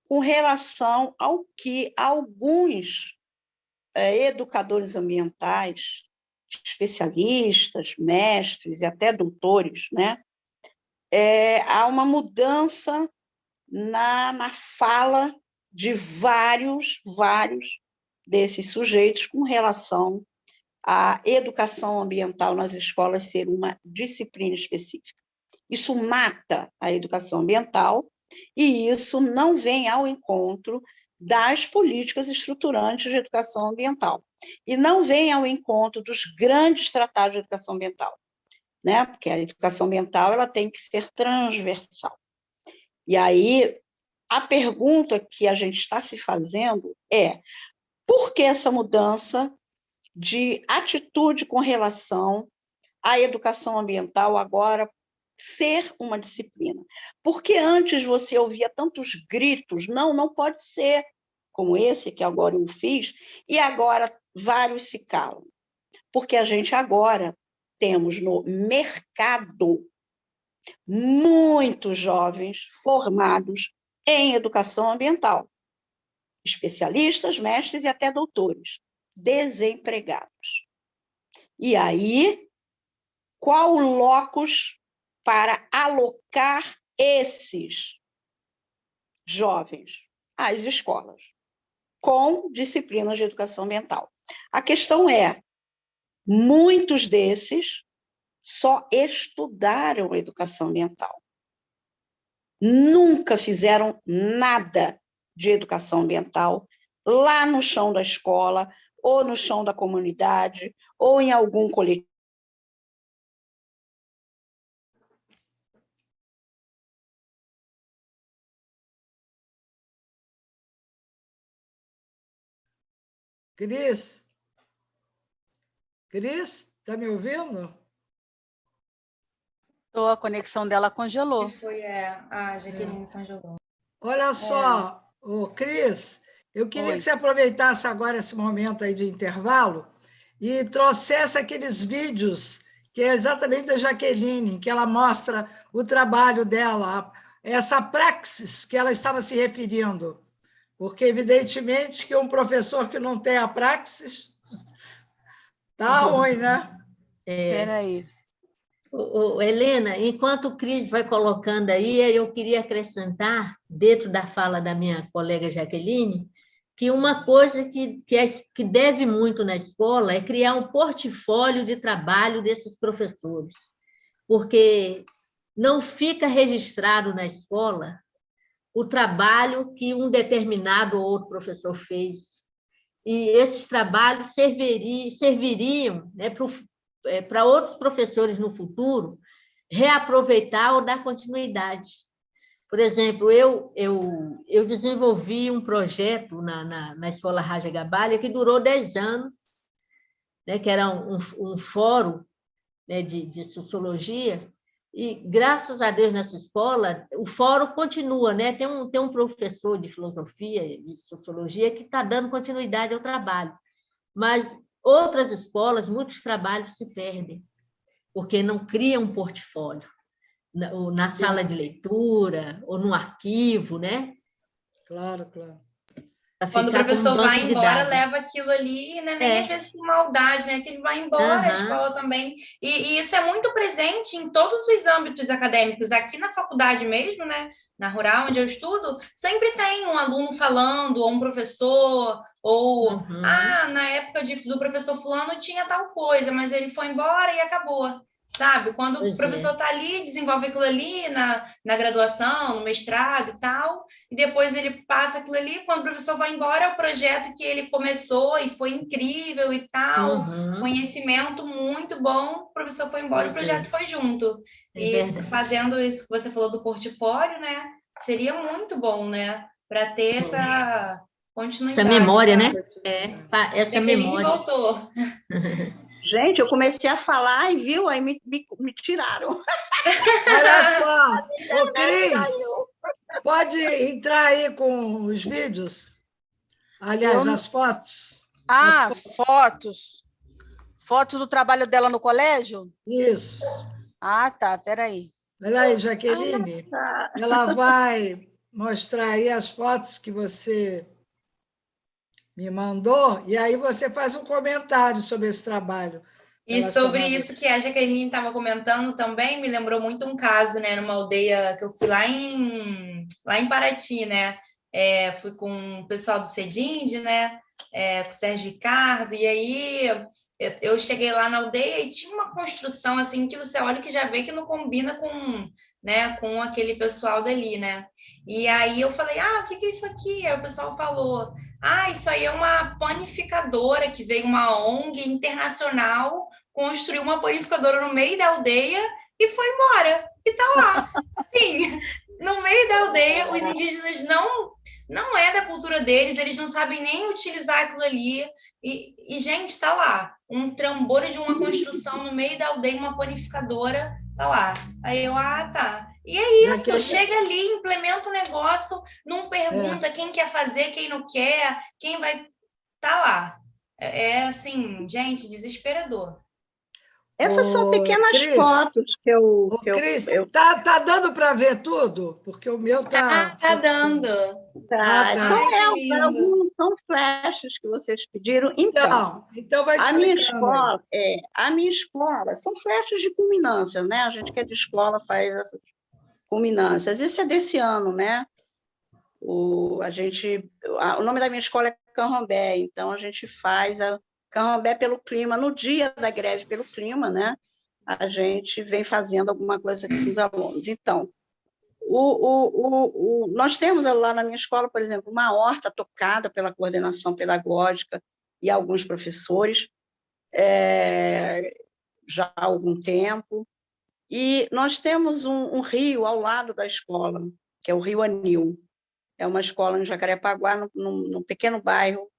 com relação ao que alguns educadores ambientais, especialistas, mestres e até doutores, né? Há uma mudança na fala de vários desses sujeitos com relação à educação ambiental nas escolas ser uma disciplina específica. Isso mata a educação ambiental e isso não vem ao encontro das políticas estruturantes de educação ambiental. E não vem ao encontro dos grandes tratados de educação ambiental, né? Porque a educação ambiental ela tem que ser transversal. E aí, a pergunta que a gente está se fazendo é: por que essa mudança de atitude com relação à educação ambiental agora ser uma disciplina? Porque antes você ouvia tantos gritos, não pode ser, como esse que agora eu fiz, e agora vários se calam. Porque a gente agora temos no mercado muitos jovens formados em educação ambiental, especialistas, mestres e até doutores, desempregados. E aí, qual o locus para alocar esses jovens às escolas, com disciplinas de educação ambiental? A questão é, muitos desses só estudaram educação ambiental. Nunca fizeram nada de educação ambiental lá no chão da escola, ou no chão da comunidade, ou em algum coletivo. Cris, está me ouvindo? A conexão dela congelou. Que foi a Jaqueline congelou. Olha só, Cris, eu queria que você aproveitasse agora esse momento aí de intervalo e trouxesse aqueles vídeos que é exatamente da Jaqueline, que ela mostra o trabalho dela, essa praxis que ela estava se referindo. Porque, evidentemente, que um professor que não tem a praxis está ruim, né? Peraí. Helena, enquanto o Cris vai colocando aí, eu queria acrescentar, dentro da fala da minha colega Jaqueline, que uma coisa que deve muito na escola é criar um portfólio de trabalho desses professores, porque não fica registrado na escola o trabalho que um determinado ou outro professor fez. E esses trabalhos serviriam, né, para outros professores no futuro reaproveitar ou dar continuidade. Por exemplo, eu desenvolvi um projeto na Escola Raja Gabalha que durou 10 anos, né, que era um fórum, né, de sociologia, e, graças a Deus, nessa escola, o fórum continua, né? Tem um professor de filosofia e de sociologia que está dando continuidade ao trabalho, mas outras escolas, muitos trabalhos se perdem, porque não criam um portfólio na sala de leitura ou no arquivo, né? Claro, claro. Quando o Ficar como um professor vai banco de embora, dados. leva aquilo ali, né? Nem às vezes por maldade, né? Que ele vai embora, a escola também. E isso é muito presente em todos os âmbitos acadêmicos. Aqui na faculdade mesmo, né? Na Rural, onde eu estudo, sempre tem um aluno falando, ou um professor, ou na época do professor fulano tinha tal coisa, mas ele foi embora e acabou. Sabe? Quando o professor está ali, desenvolve aquilo ali na graduação, no mestrado e tal, e depois ele passa aquilo ali, quando o professor vai embora, é o projeto que ele começou e foi incrível e tal, conhecimento muito bom, o professor foi embora e o projeto foi junto. E fazendo isso que você falou do portfólio, né, seria muito bom, né, para ter essa continuidade. Essa memória, né? Essa memória. Voltou. Gente, eu comecei a falar e viu, aí me tiraram. Olha só, ô Cris, pode entrar aí com os vídeos? Aliás, as fotos. Fotos. Fotos do trabalho dela no colégio? Isso. Tá, peraí. Olha aí, Jaqueline, ela vai mostrar aí as fotos que você me mandou, e aí você faz um comentário sobre esse trabalho. E sobre isso que a Jaqueline estava comentando também, me lembrou muito um caso, né, numa aldeia que eu fui lá em Paraty, né, fui com o pessoal do CEDIND, né, com o Sérgio Ricardo, e aí eu cheguei lá na aldeia e tinha uma construção, assim, que você olha que já vê que não combina com, né, com aquele pessoal dali, né, e aí eu falei, o que é isso aqui? Aí o pessoal falou, isso aí é uma panificadora que veio uma ONG internacional, construiu uma panificadora no meio da aldeia e foi embora. E tá lá. Assim, no meio da aldeia, os indígenas não é da cultura deles, eles não sabem nem utilizar aquilo ali. E gente, tá lá. Um trambolho de uma construção no meio da aldeia, uma panificadora, tá lá. Aí eu, tá. E é isso, chega ali, implementa o negócio, não pergunta quem quer fazer, quem não quer, quem vai... Tá lá. Assim, gente, desesperador. Essas são pequenas fotos que eu... Cris, tá dando para ver tudo? Porque o meu tá... Tá dando. São flashes que vocês pediram. Então vai explicando. A minha escola são flashes de culminância, né? A gente que é de escola faz essas culminâncias. Esse é desse ano, né? O nome da minha escola é Canrambé, então a gente faz a Canrambé pelo clima, no dia da greve pelo clima, né? A gente vem fazendo alguma coisa com os alunos. Então, nós temos lá na minha escola, por exemplo, uma horta tocada pela coordenação pedagógica e alguns professores já há algum tempo. E nós temos um rio ao lado da escola, que é o Rio Anil. É uma escola em Jacarepaguá, num pequeno bairro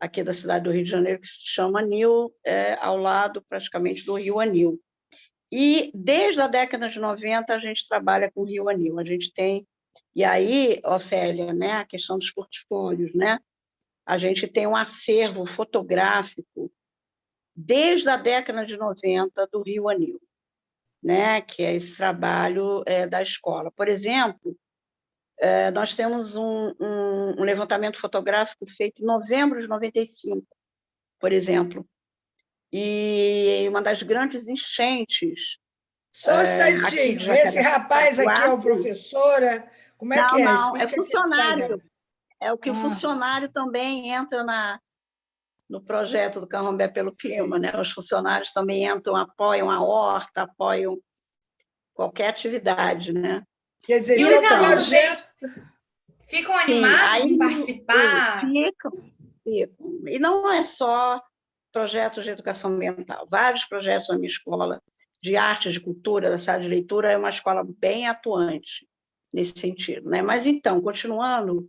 aqui da cidade do Rio de Janeiro, que se chama Anil, ao lado praticamente do Rio Anil. E desde a década de 90 a gente trabalha com o Rio Anil. A gente tem, e aí, Ofélia, né, a questão dos portfólios, né? A gente tem um acervo fotográfico desde a década de 90 do Rio Anil, né, que é esse trabalho da escola. Por exemplo, nós temos um levantamento fotográfico feito em novembro de 95, por exemplo, e uma das grandes enchentes Só um aqui instantinho, de esse rapaz aqui é o professora, como é que é? Não, é Explica o que ele está funcionário. fazendo. É o que o funcionário também entra no projeto do Candomblé pelo Clima, né? Os funcionários também entram, apoiam a horta, apoiam qualquer atividade, né? Quer dizer, E esse é os o alunos, projeto. eles ficam Sim, animados aí em participar? ficam. E não é só projetos de educação ambiental, vários projetos na minha escola, de arte, de cultura, da sala de leitura, é uma escola bem atuante nesse sentido, né? Mas, então, continuando,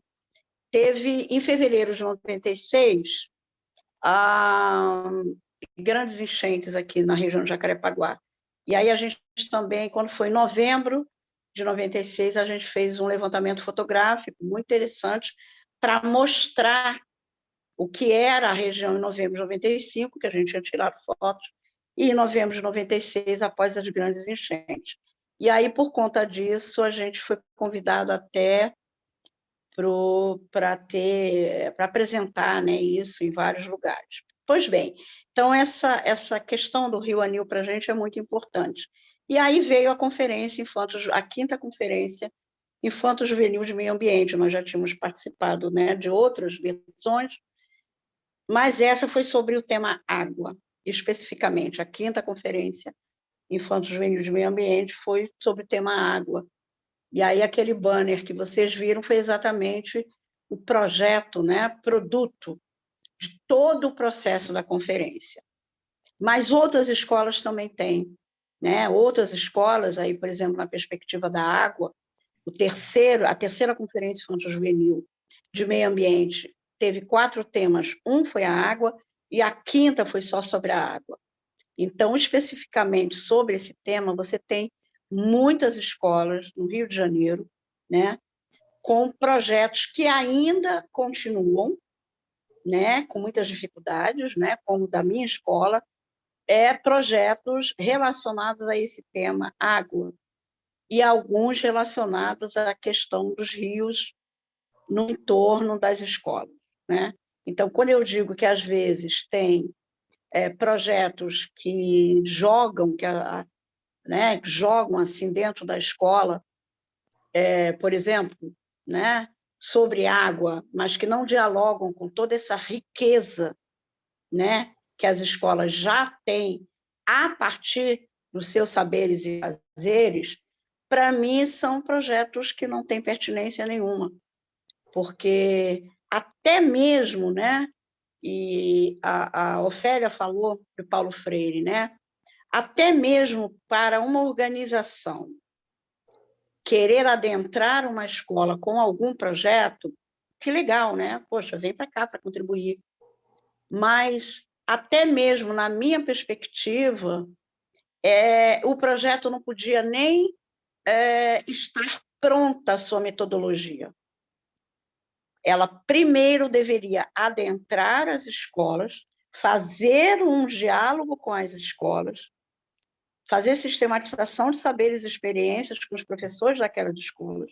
teve, em fevereiro de 96, grandes enchentes aqui na região de Jacarepaguá. E aí a gente também, quando foi em novembro de 96, a gente fez um levantamento fotográfico muito interessante para mostrar o que era a região em novembro de 95, que a gente tinha tirado fotos, e em novembro de 96, após as grandes enchentes. E aí, por conta disso, a gente foi convidado até para apresentar, né, isso em vários lugares. Pois bem, então essa questão do Rio Anil para a gente é muito importante. E aí veio a conferência a quinta conferência Infanto Juvenil de Meio Ambiente. Nós já tínhamos participado, né, de outras versões, mas essa foi sobre o tema água, especificamente. A quinta conferência Infanto Juvenil de Meio Ambiente foi sobre o tema água. E aí aquele banner que vocês viram foi exatamente o projeto, né, produto de todo o processo da conferência. Mas outras escolas também têm, né? Outras escolas, aí, por exemplo, na perspectiva da água, a terceira conferência infanto-juvenil de meio ambiente teve 4 temas. Um foi a água e a quinta foi só sobre a água. Então, especificamente sobre esse tema, você tem muitas escolas no Rio de Janeiro, né, com projetos que ainda continuam, né, com muitas dificuldades, né, como o da minha escola, projetos relacionados a esse tema, água, e alguns relacionados à questão dos rios no entorno das escolas, né? Então, quando eu digo que às vezes tem projetos que jogam, né, jogam assim dentro da escola, por exemplo, né, sobre água, mas que não dialogam com toda essa riqueza, né, que as escolas já têm a partir dos seus saberes e fazeres, para mim são projetos que não têm pertinência nenhuma, porque até mesmo, né, e a Ofélia falou do Paulo Freire, né, até mesmo para uma organização querer adentrar uma escola com algum projeto, que legal, né? Poxa, vem para cá para contribuir. Mas, até mesmo na minha perspectiva, o projeto não podia nem estar pronta a sua metodologia. Ela primeiro deveria adentrar as escolas, fazer um diálogo com as escolas, fazer sistematização de saberes e experiências com os professores daquelas escolas,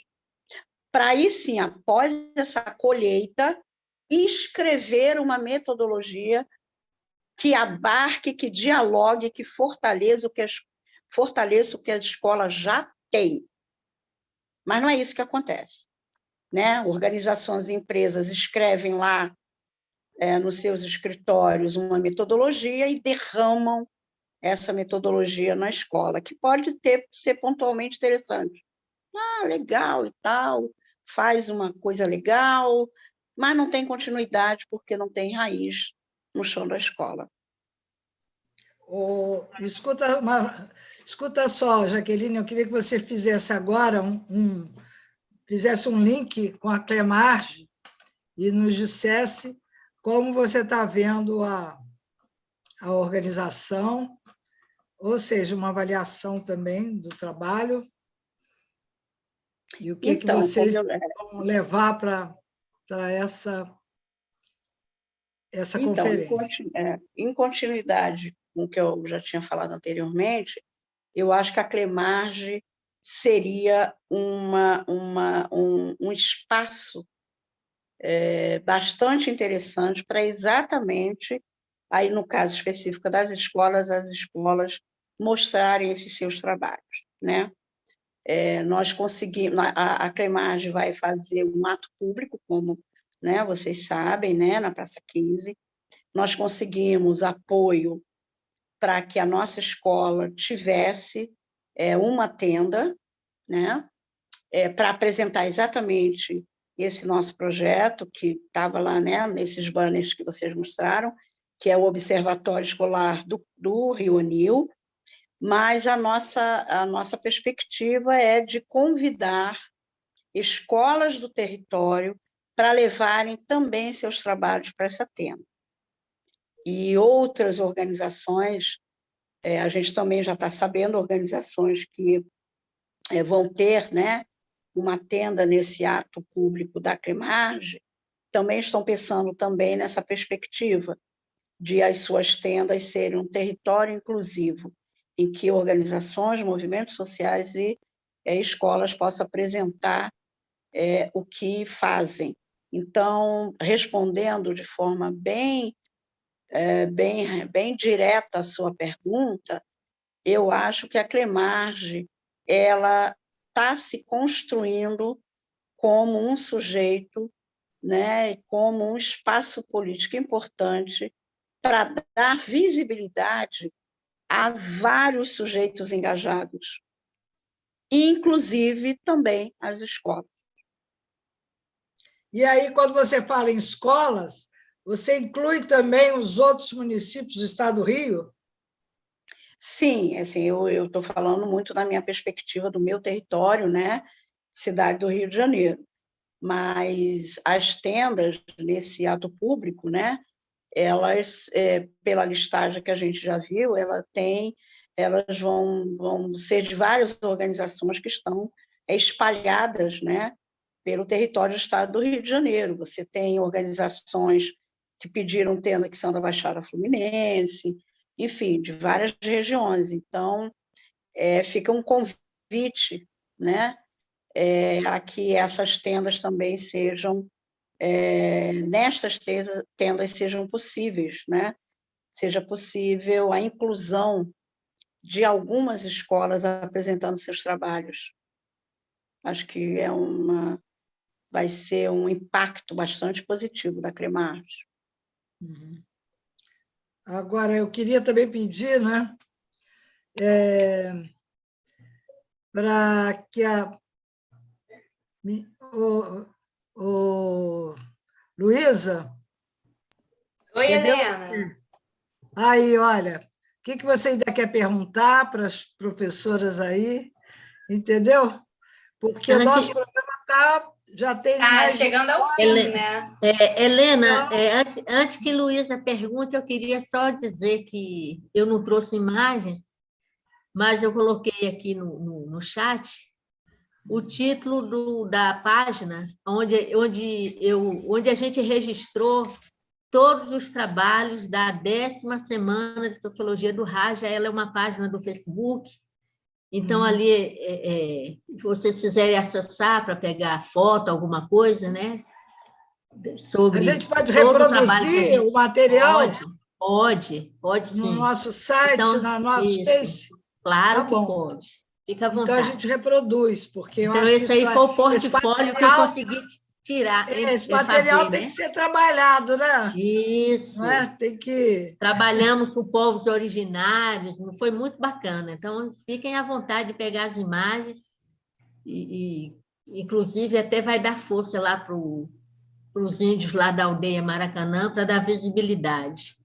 para aí sim, após essa colheita, escrever uma metodologia que abarque, que dialogue, que fortaleça o que a escola já tem. Mas não é isso que acontece, né? Organizações e empresas escrevem lá nos seus escritórios uma metodologia e derramam essa metodologia na escola, que pode ser pontualmente interessante. Ah, legal e tal, faz uma coisa legal, mas não tem continuidade porque não tem raiz no chão da escola. Escuta só, Jaqueline, eu queria que você fizesse agora fizesse um link com a Clemarge e nos dissesse como você está vendo a organização, ou seja, uma avaliação também do trabalho, e o que, então, que vocês vão levar para essa conferência. Em continuidade com o que eu já tinha falado anteriormente, eu acho que a Clemarge seria um espaço bastante interessante para exatamente aí no caso específico das escolas, as escolas mostrarem esses seus trabalhos, né? Nós conseguimos, a Clemage vai fazer um ato público, como, né, vocês sabem, né, na Praça 15. Nós conseguimos apoio para que a nossa escola tivesse uma tenda, né, para apresentar exatamente esse nosso projeto, que estava lá, né, nesses banners que vocês mostraram, que é o Observatório Escolar do Rio Anil, mas a nossa perspectiva é de convidar escolas do território para levarem também seus trabalhos para essa tenda. E outras organizações, a gente também já está sabendo, organizações que vão ter, né, uma tenda nesse ato público da Clemage, também estão pensando também nessa perspectiva de as suas tendas serem um território inclusivo, em que organizações, movimentos sociais e escolas possam apresentar o que fazem. Então, respondendo de forma bem direta à sua pergunta, eu acho que a Clemage ela está se construindo como um sujeito, né, como um espaço político importante para dar visibilidade a vários sujeitos engajados, inclusive também as escolas. E aí, quando você fala em escolas, você inclui também os outros municípios do estado do Rio? Sim, assim, eu estou falando muito da minha perspectiva do meu território, né, cidade do Rio de Janeiro, mas as tendas nesse ato público, né, elas, pela listagem que a gente já viu, elas vão ser de várias organizações que estão espalhadas, né, pelo território do estado do Rio de Janeiro. Você tem organizações que pediram tenda que são da Baixada Fluminense, enfim, de várias regiões. Então, fica um convite, né, a que essas tendas também sejam, nestas tendas sejam possíveis, né? Seja possível a inclusão de algumas escolas apresentando seus trabalhos. Acho que vai ser um impacto bastante positivo da Clemage. Agora, eu queria também pedir, né, para que Luísa... Oi, Entendeu? Helena. Aí, olha, o que você ainda quer perguntar para as professoras aí? Entendeu? Porque o nosso programa já tem mais... chegando ao fim, né? Helena, antes que Luísa pergunte, eu queria só dizer que eu não trouxe imagens, mas eu coloquei aqui no chat o título da página onde a gente registrou todos os trabalhos da 10ª Semana de Sociologia do Raja. Ela é uma página do Facebook. Então, ali, se vocês quiserem acessar para pegar foto, alguma coisa, né? Sobre a gente pode todo reproduzir o material? Pode sim. No nosso site, então, no nosso Face? Claro que pode. Fica à vontade. Então, a gente reproduz, porque eu então, acho que esse aí foi o portfólio que eu consegui tirar. Esse material tem que ser trabalhado, né? Isso. Não é? Tem que... Trabalhamos com povos originários, foi muito bacana. Então, fiquem à vontade de pegar as imagens e inclusive, até vai dar força lá para os índios lá da aldeia Maracanã, para dar visibilidade.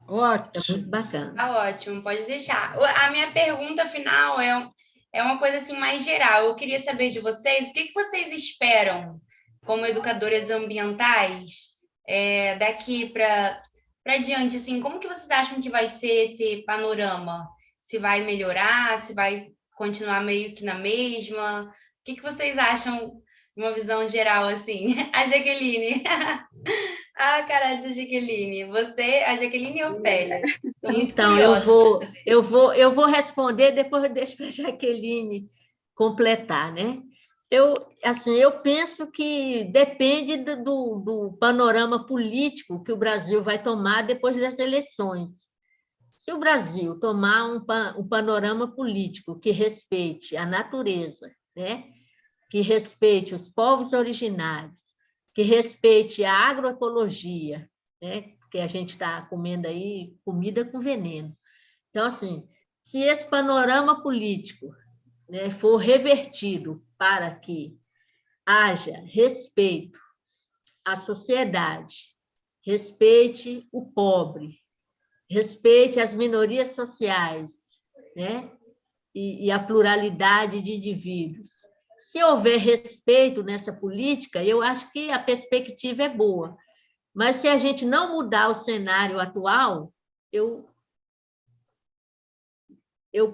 Ótimo. É muito bacana. Tá ótimo, pode deixar. A minha pergunta final é uma coisa assim mais geral. Eu queria saber de vocês, o que vocês esperam como educadoras ambientais daqui para diante, assim, como que vocês acham que vai ser esse panorama? Se vai melhorar, se vai continuar meio que na mesma? O que vocês acham de uma visão geral, assim? A Jaqueline. Ah, cara da Jaqueline. Você, a Jaqueline ou Ofélia? Estou muito curiosa. Eu vou responder, depois eu deixo para a Jaqueline completar, né? Eu penso que depende do panorama político que o Brasil vai tomar depois das eleições. Se o Brasil tomar um panorama político que respeite a natureza, né? Que respeite os povos originários, que respeite a agroecologia, né? Porque a gente está comendo aí comida com veneno. Então, assim, se esse panorama político, né, for revertido para que haja respeito à sociedade, respeite o pobre, respeite as minorias sociais, né? E a pluralidade de indivíduos. Se houver respeito nessa política, eu acho que a perspectiva é boa. Mas se a gente não mudar o cenário atual, eu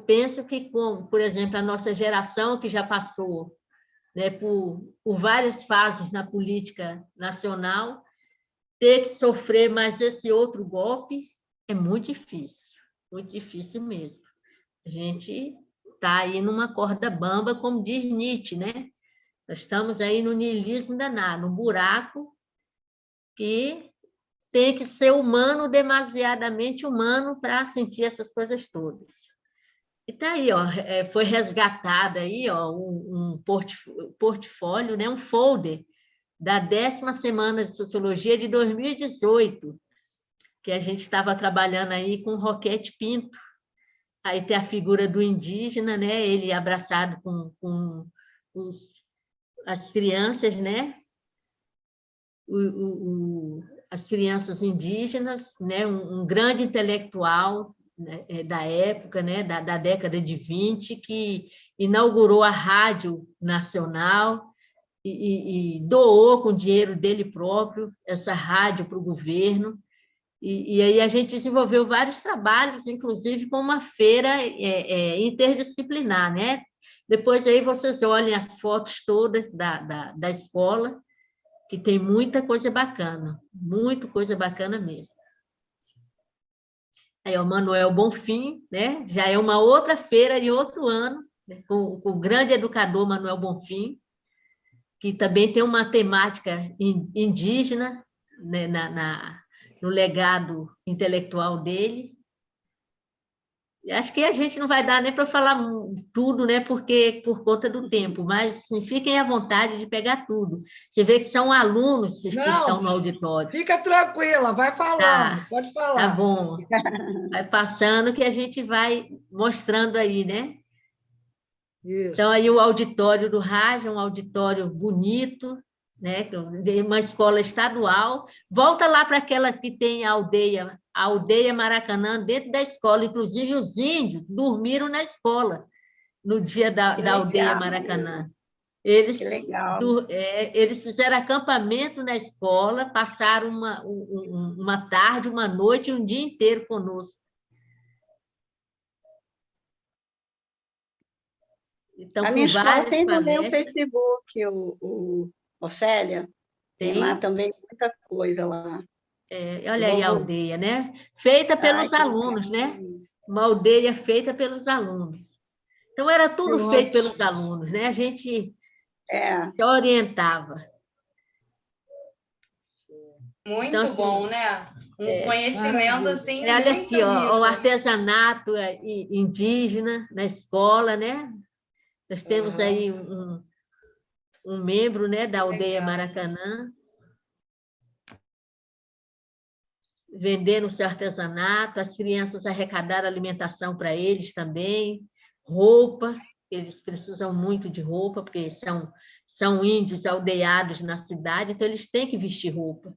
penso que, por exemplo, a nossa geração que já passou, né, por várias fases na política nacional, ter que sofrer mais esse outro golpe é muito difícil mesmo. A gente está aí numa corda bamba, como diz Nietzsche, né? Nós estamos aí no niilismo danado, no buraco que tem que ser humano, demasiadamente humano, para sentir essas coisas todas. E está aí, ó, foi resgatado aí, ó, um portfólio, né, um folder da 10ª Semana de Sociologia de 2018, que a gente estava trabalhando aí com Roquete Pinto. Aí tem a figura do indígena, né, ele abraçado com as crianças, né, as crianças indígenas, né, um grande intelectual, né, da época, né, da década de 20, que inaugurou a Rádio Nacional e doou com o dinheiro dele próprio essa rádio para o governo. E aí a gente desenvolveu vários trabalhos, inclusive com uma feira interdisciplinar, né? Depois aí vocês olhem as fotos todas da escola, que tem muita coisa bacana mesmo. Aí o Manuel Bonfim, né? Já é uma outra feira de outro ano, né? com o grande educador Manuel Bonfim, que também tem uma temática indígena, né? No legado intelectual dele. Acho que a gente não vai dar nem para falar tudo, né? Porque por conta do tempo, mas assim, fiquem à vontade de pegar tudo. Você vê que são alunos que estão no auditório. Fica tranquila, vai falando, pode falar. Tá bom. Vai passando que a gente vai mostrando aí, né? Isso. Então, aí o auditório do Raja, um auditório bonito, né? Uma escola estadual. Volta lá para aquela que tem a aldeia Maracanã, dentro da escola. Inclusive, os índios dormiram na escola no dia da aldeia Maracanã. Eles fizeram acampamento na escola, passaram uma tarde, uma noite, um dia inteiro conosco. Então, a minha escola tem também o Facebook, o Ofélia. Tem lá também muita coisa lá. Olha aí a aldeia, né? Feita pelos alunos, né? Uma aldeia feita pelos alunos. Então, era tudo feito pelos alunos, né? A gente se orientava. Muito então, bom, né? Conhecimento, assim, olha aqui, ó, o artesanato indígena na escola, né? Nós temos aí um membro, né, da aldeia Maracanã, vendendo o seu artesanato, as crianças arrecadaram alimentação para eles também, roupa, eles precisam muito de roupa, porque são índios aldeiados na cidade, então eles têm que vestir roupa,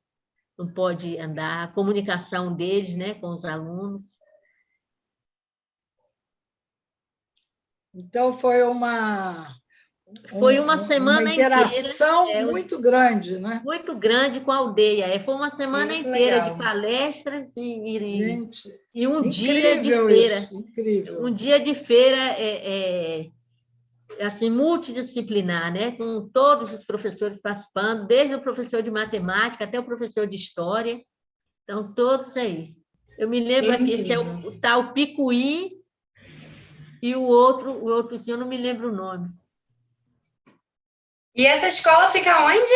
não pode andar, a comunicação deles, né, com os alunos. Então, foi uma semana interação inteira, muito grande, né? Muito grande com a aldeia. Foi uma semana muito inteira legal. De palestras e um dia de feira. Isso, incrível. Um dia de feira assim, multidisciplinar, né? Com todos os professores participando, desde o professor de matemática até o professor de história. Então, todos aí. Eu me lembro aqui, esse é o tal Picuí e o outro eu não me lembro o nome. E essa escola fica onde,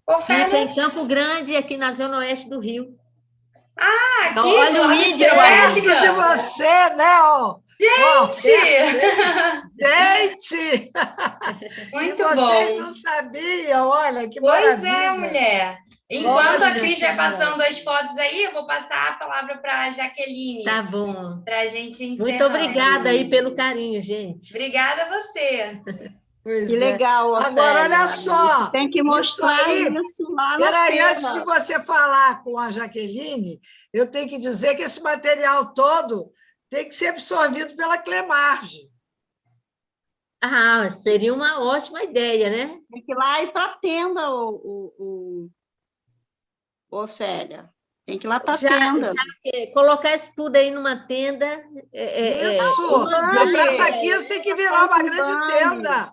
Ofélia? Fica em Campo Grande, aqui na zona oeste do Rio. Ah, aqui, Olha do o lado de índio Sete Perto de Campos. você, né? Ó. Ó, Gente! gente! E Muito vocês bom. não sabiam, olha, que Pois é, maravilha. mulher. Enquanto a Olha, Cris que vai passando maravilha. as fotos aí, eu vou passar a palavra para a Jaqueline, Tá bom. para a gente Muito encerrar. obrigada aí pelo carinho, gente. Obrigada a você. Pois Que é. legal, Agora, olha Ofélia. só, Tem que isso mostrar aí. isso lá na Peraí, feira. antes de você falar com a Jaqueline, eu tenho que dizer que esse material todo tem que ser absorvido pela Clemarge. Ah, seria uma ótima ideia, né? Tem que ir lá e para a tenda, Ofélia. Tem que ir lá para a tenda. Colocar isso tudo aí numa tenda. Isso! Na Praça 15 tem que virar uma grande tenda.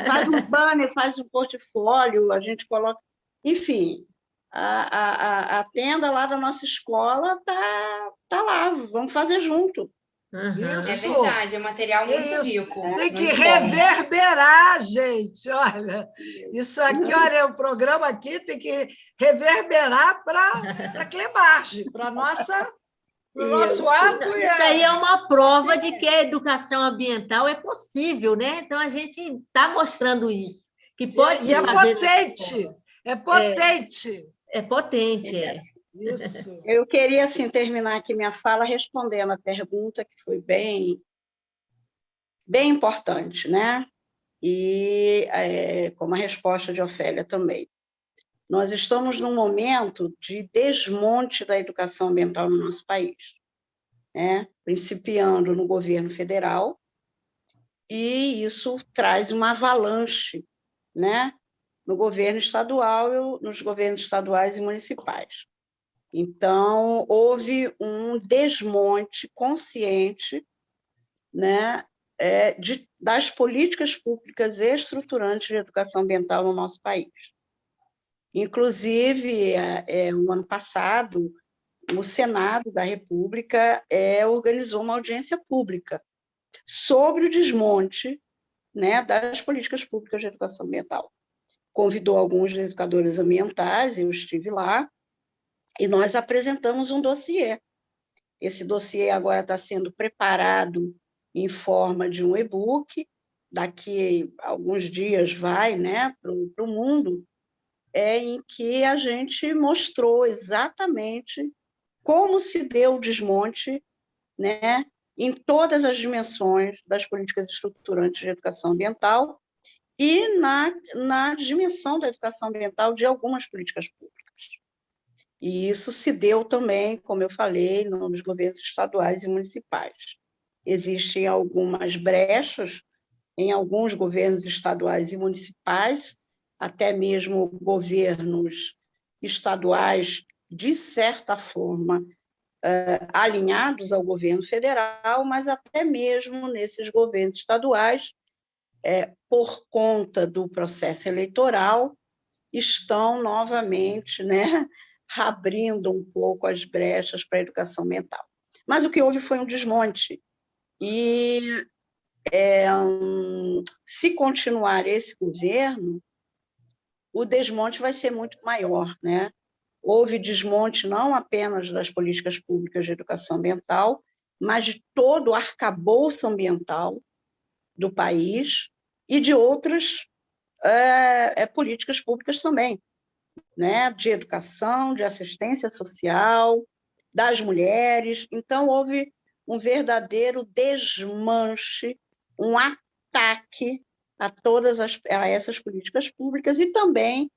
Faz um banner, faz um portfólio, a gente coloca. Enfim, a tenda lá da nossa escola tá lá, vamos fazer junto. Uhum. É Isso! verdade, é um material muito Isso. rico. Tem que muito bom. reverberar, gente. Olha, isso aqui, olha, o programa aqui tem que reverberar para a Clemarge, para o nosso ato. Isso aí é uma prova de que a educação ambiental é possível, né? Então, a gente está mostrando isso. Que pode E é fazer potente, é potente. É potente, é. Isso. Eu queria, assim, terminar aqui minha fala respondendo a pergunta que foi bem importante, né? E como a resposta de Ofélia também. Nós estamos num momento de desmonte da educação ambiental no nosso país, né? Principiando no governo federal, e isso traz uma avalanche, né? No governo estadual, nos governos estaduais e municipais. Então, houve um desmonte consciente, né, das políticas públicas estruturantes de educação ambiental no nosso país. Inclusive, no ano passado, o Senado da República organizou uma audiência pública sobre o desmonte, né, das políticas públicas de educação ambiental. Convidou alguns educadores ambientais, eu estive lá, e nós apresentamos um dossiê. Esse dossiê agora está sendo preparado em forma de um e-book, daqui a alguns dias vai, né, para o mundo, em que a gente mostrou exatamente como se deu o desmonte, né, em todas as dimensões das políticas estruturantes de educação ambiental e na dimensão da educação ambiental de algumas políticas públicas. E isso se deu também, como eu falei, nos governos estaduais e municipais. Existem algumas brechas em alguns governos estaduais e municipais, até mesmo governos estaduais, de certa forma, alinhados ao governo federal, mas até mesmo nesses governos estaduais, por conta do processo eleitoral, estão novamente, né, abrindo um pouco as brechas para a educação ambiental. Mas o que houve foi um desmonte. E se continuar esse governo, o desmonte vai ser muito maior, né? Houve desmonte não apenas das políticas públicas de educação ambiental, mas de todo o arcabouço ambiental do país e de outras políticas públicas também, né? De educação, de assistência social, das mulheres. Então, houve um verdadeiro desmanche, um ataque a essas políticas públicas e também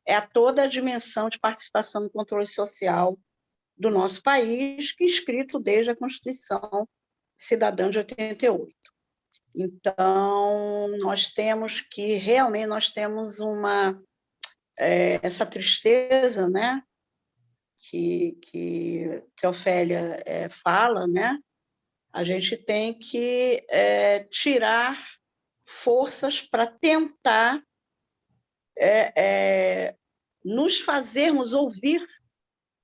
a toda a dimensão de participação e controle social do nosso país, que é escrito desde a Constituição Cidadã de 88. Então, realmente nós temos essa tristeza, né, que a Ofélia fala, né? A gente tem que tirar forças para tentar nos fazermos ouvir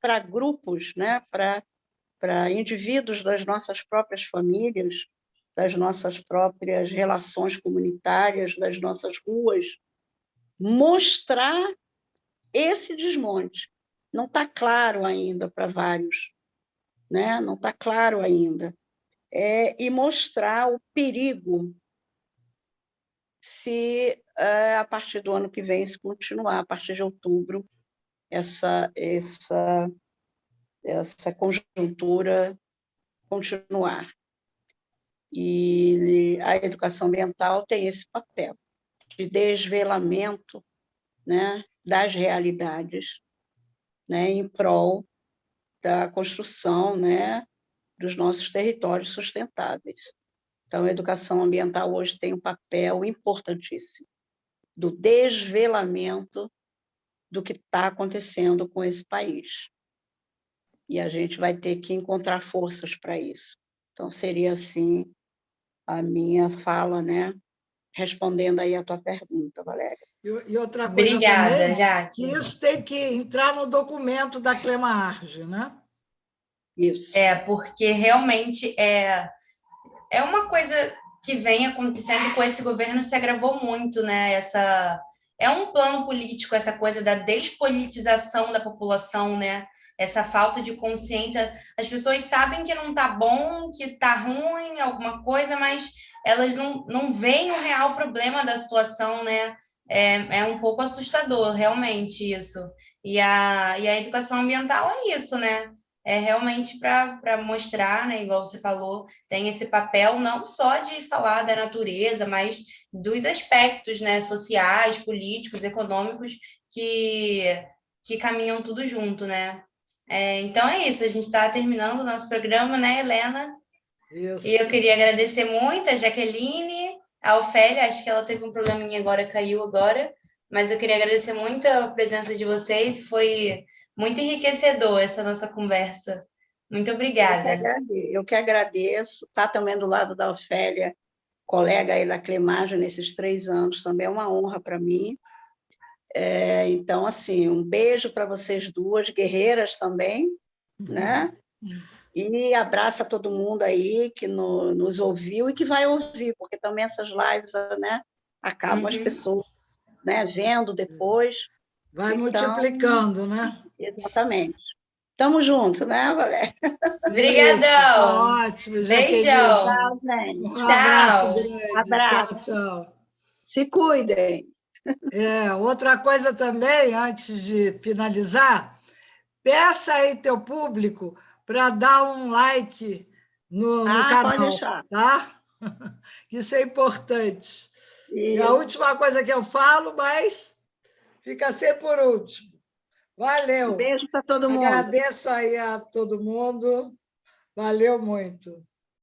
para grupos, né? Para indivíduos das nossas próprias famílias, das nossas próprias relações comunitárias, das nossas ruas, mostrar esse desmonte. Não está claro ainda para vários, né? Não está claro ainda. E mostrar o perigo se, a partir do ano que vem, se continuar, a partir de outubro, essa conjuntura continuar. E a educação ambiental tem esse papel de desvelamento, né, das realidades, né, em prol da construção, né, dos nossos territórios sustentáveis. Então, a educação ambiental hoje tem um papel importantíssimo do desvelamento do que está acontecendo com esse país. E a gente vai ter que encontrar forças para isso. Então, seria assim a minha fala, né? Respondendo aí a tua pergunta, Valéria. E outra coisa Obrigada, também, Jaque. que isso tem que entrar no documento da Clemarge, né? Isso. Porque realmente é uma coisa que vem acontecendo e com esse governo se agravou muito, né? É um plano político, essa coisa da despolitização da população, né? Essa falta de consciência. As pessoas sabem que não está bom, que está ruim, alguma coisa, mas elas não veem o real problema da situação, né? É um pouco assustador, realmente, isso. E a educação ambiental é isso, né? É realmente para mostrar, né? Igual você falou, tem esse papel não só de falar da natureza, mas dos aspectos, né, sociais, políticos, econômicos que caminham tudo junto, né? Então é isso, a gente está terminando o nosso programa, né, Helena? Isso. E eu queria agradecer muito a Jaqueline, a Ofélia, acho que ela teve um probleminha agora, caiu agora, mas eu queria agradecer muito a presença de vocês, foi muito enriquecedor essa nossa conversa. Muito obrigada. Eu que agradeço. Estar também do lado da Ofélia, colega aí da Clemarge nesses 3 anos, também é uma honra para mim. Então, assim, um beijo para vocês duas, guerreiras também, né? E abraço a todo mundo aí que nos ouviu e que vai ouvir, porque também essas lives, né, acabam as pessoas, né, vendo depois. Vai então, multiplicando, né? Exatamente. Estamos juntos, né, Valéria? Obrigadão. Ótimo, Beijão. Tchau, gente. Um abraço Tchau. grande. Abraço. Tchau. Se cuidem. Outra coisa também, antes de finalizar, peça aí teu público para dar um like no canal, pode deixar. tá? Isso é importante. É a última coisa que eu falo, mas fica sempre por último. Valeu. Beijo para todo mundo. Agradeço aí a todo mundo. Valeu muito.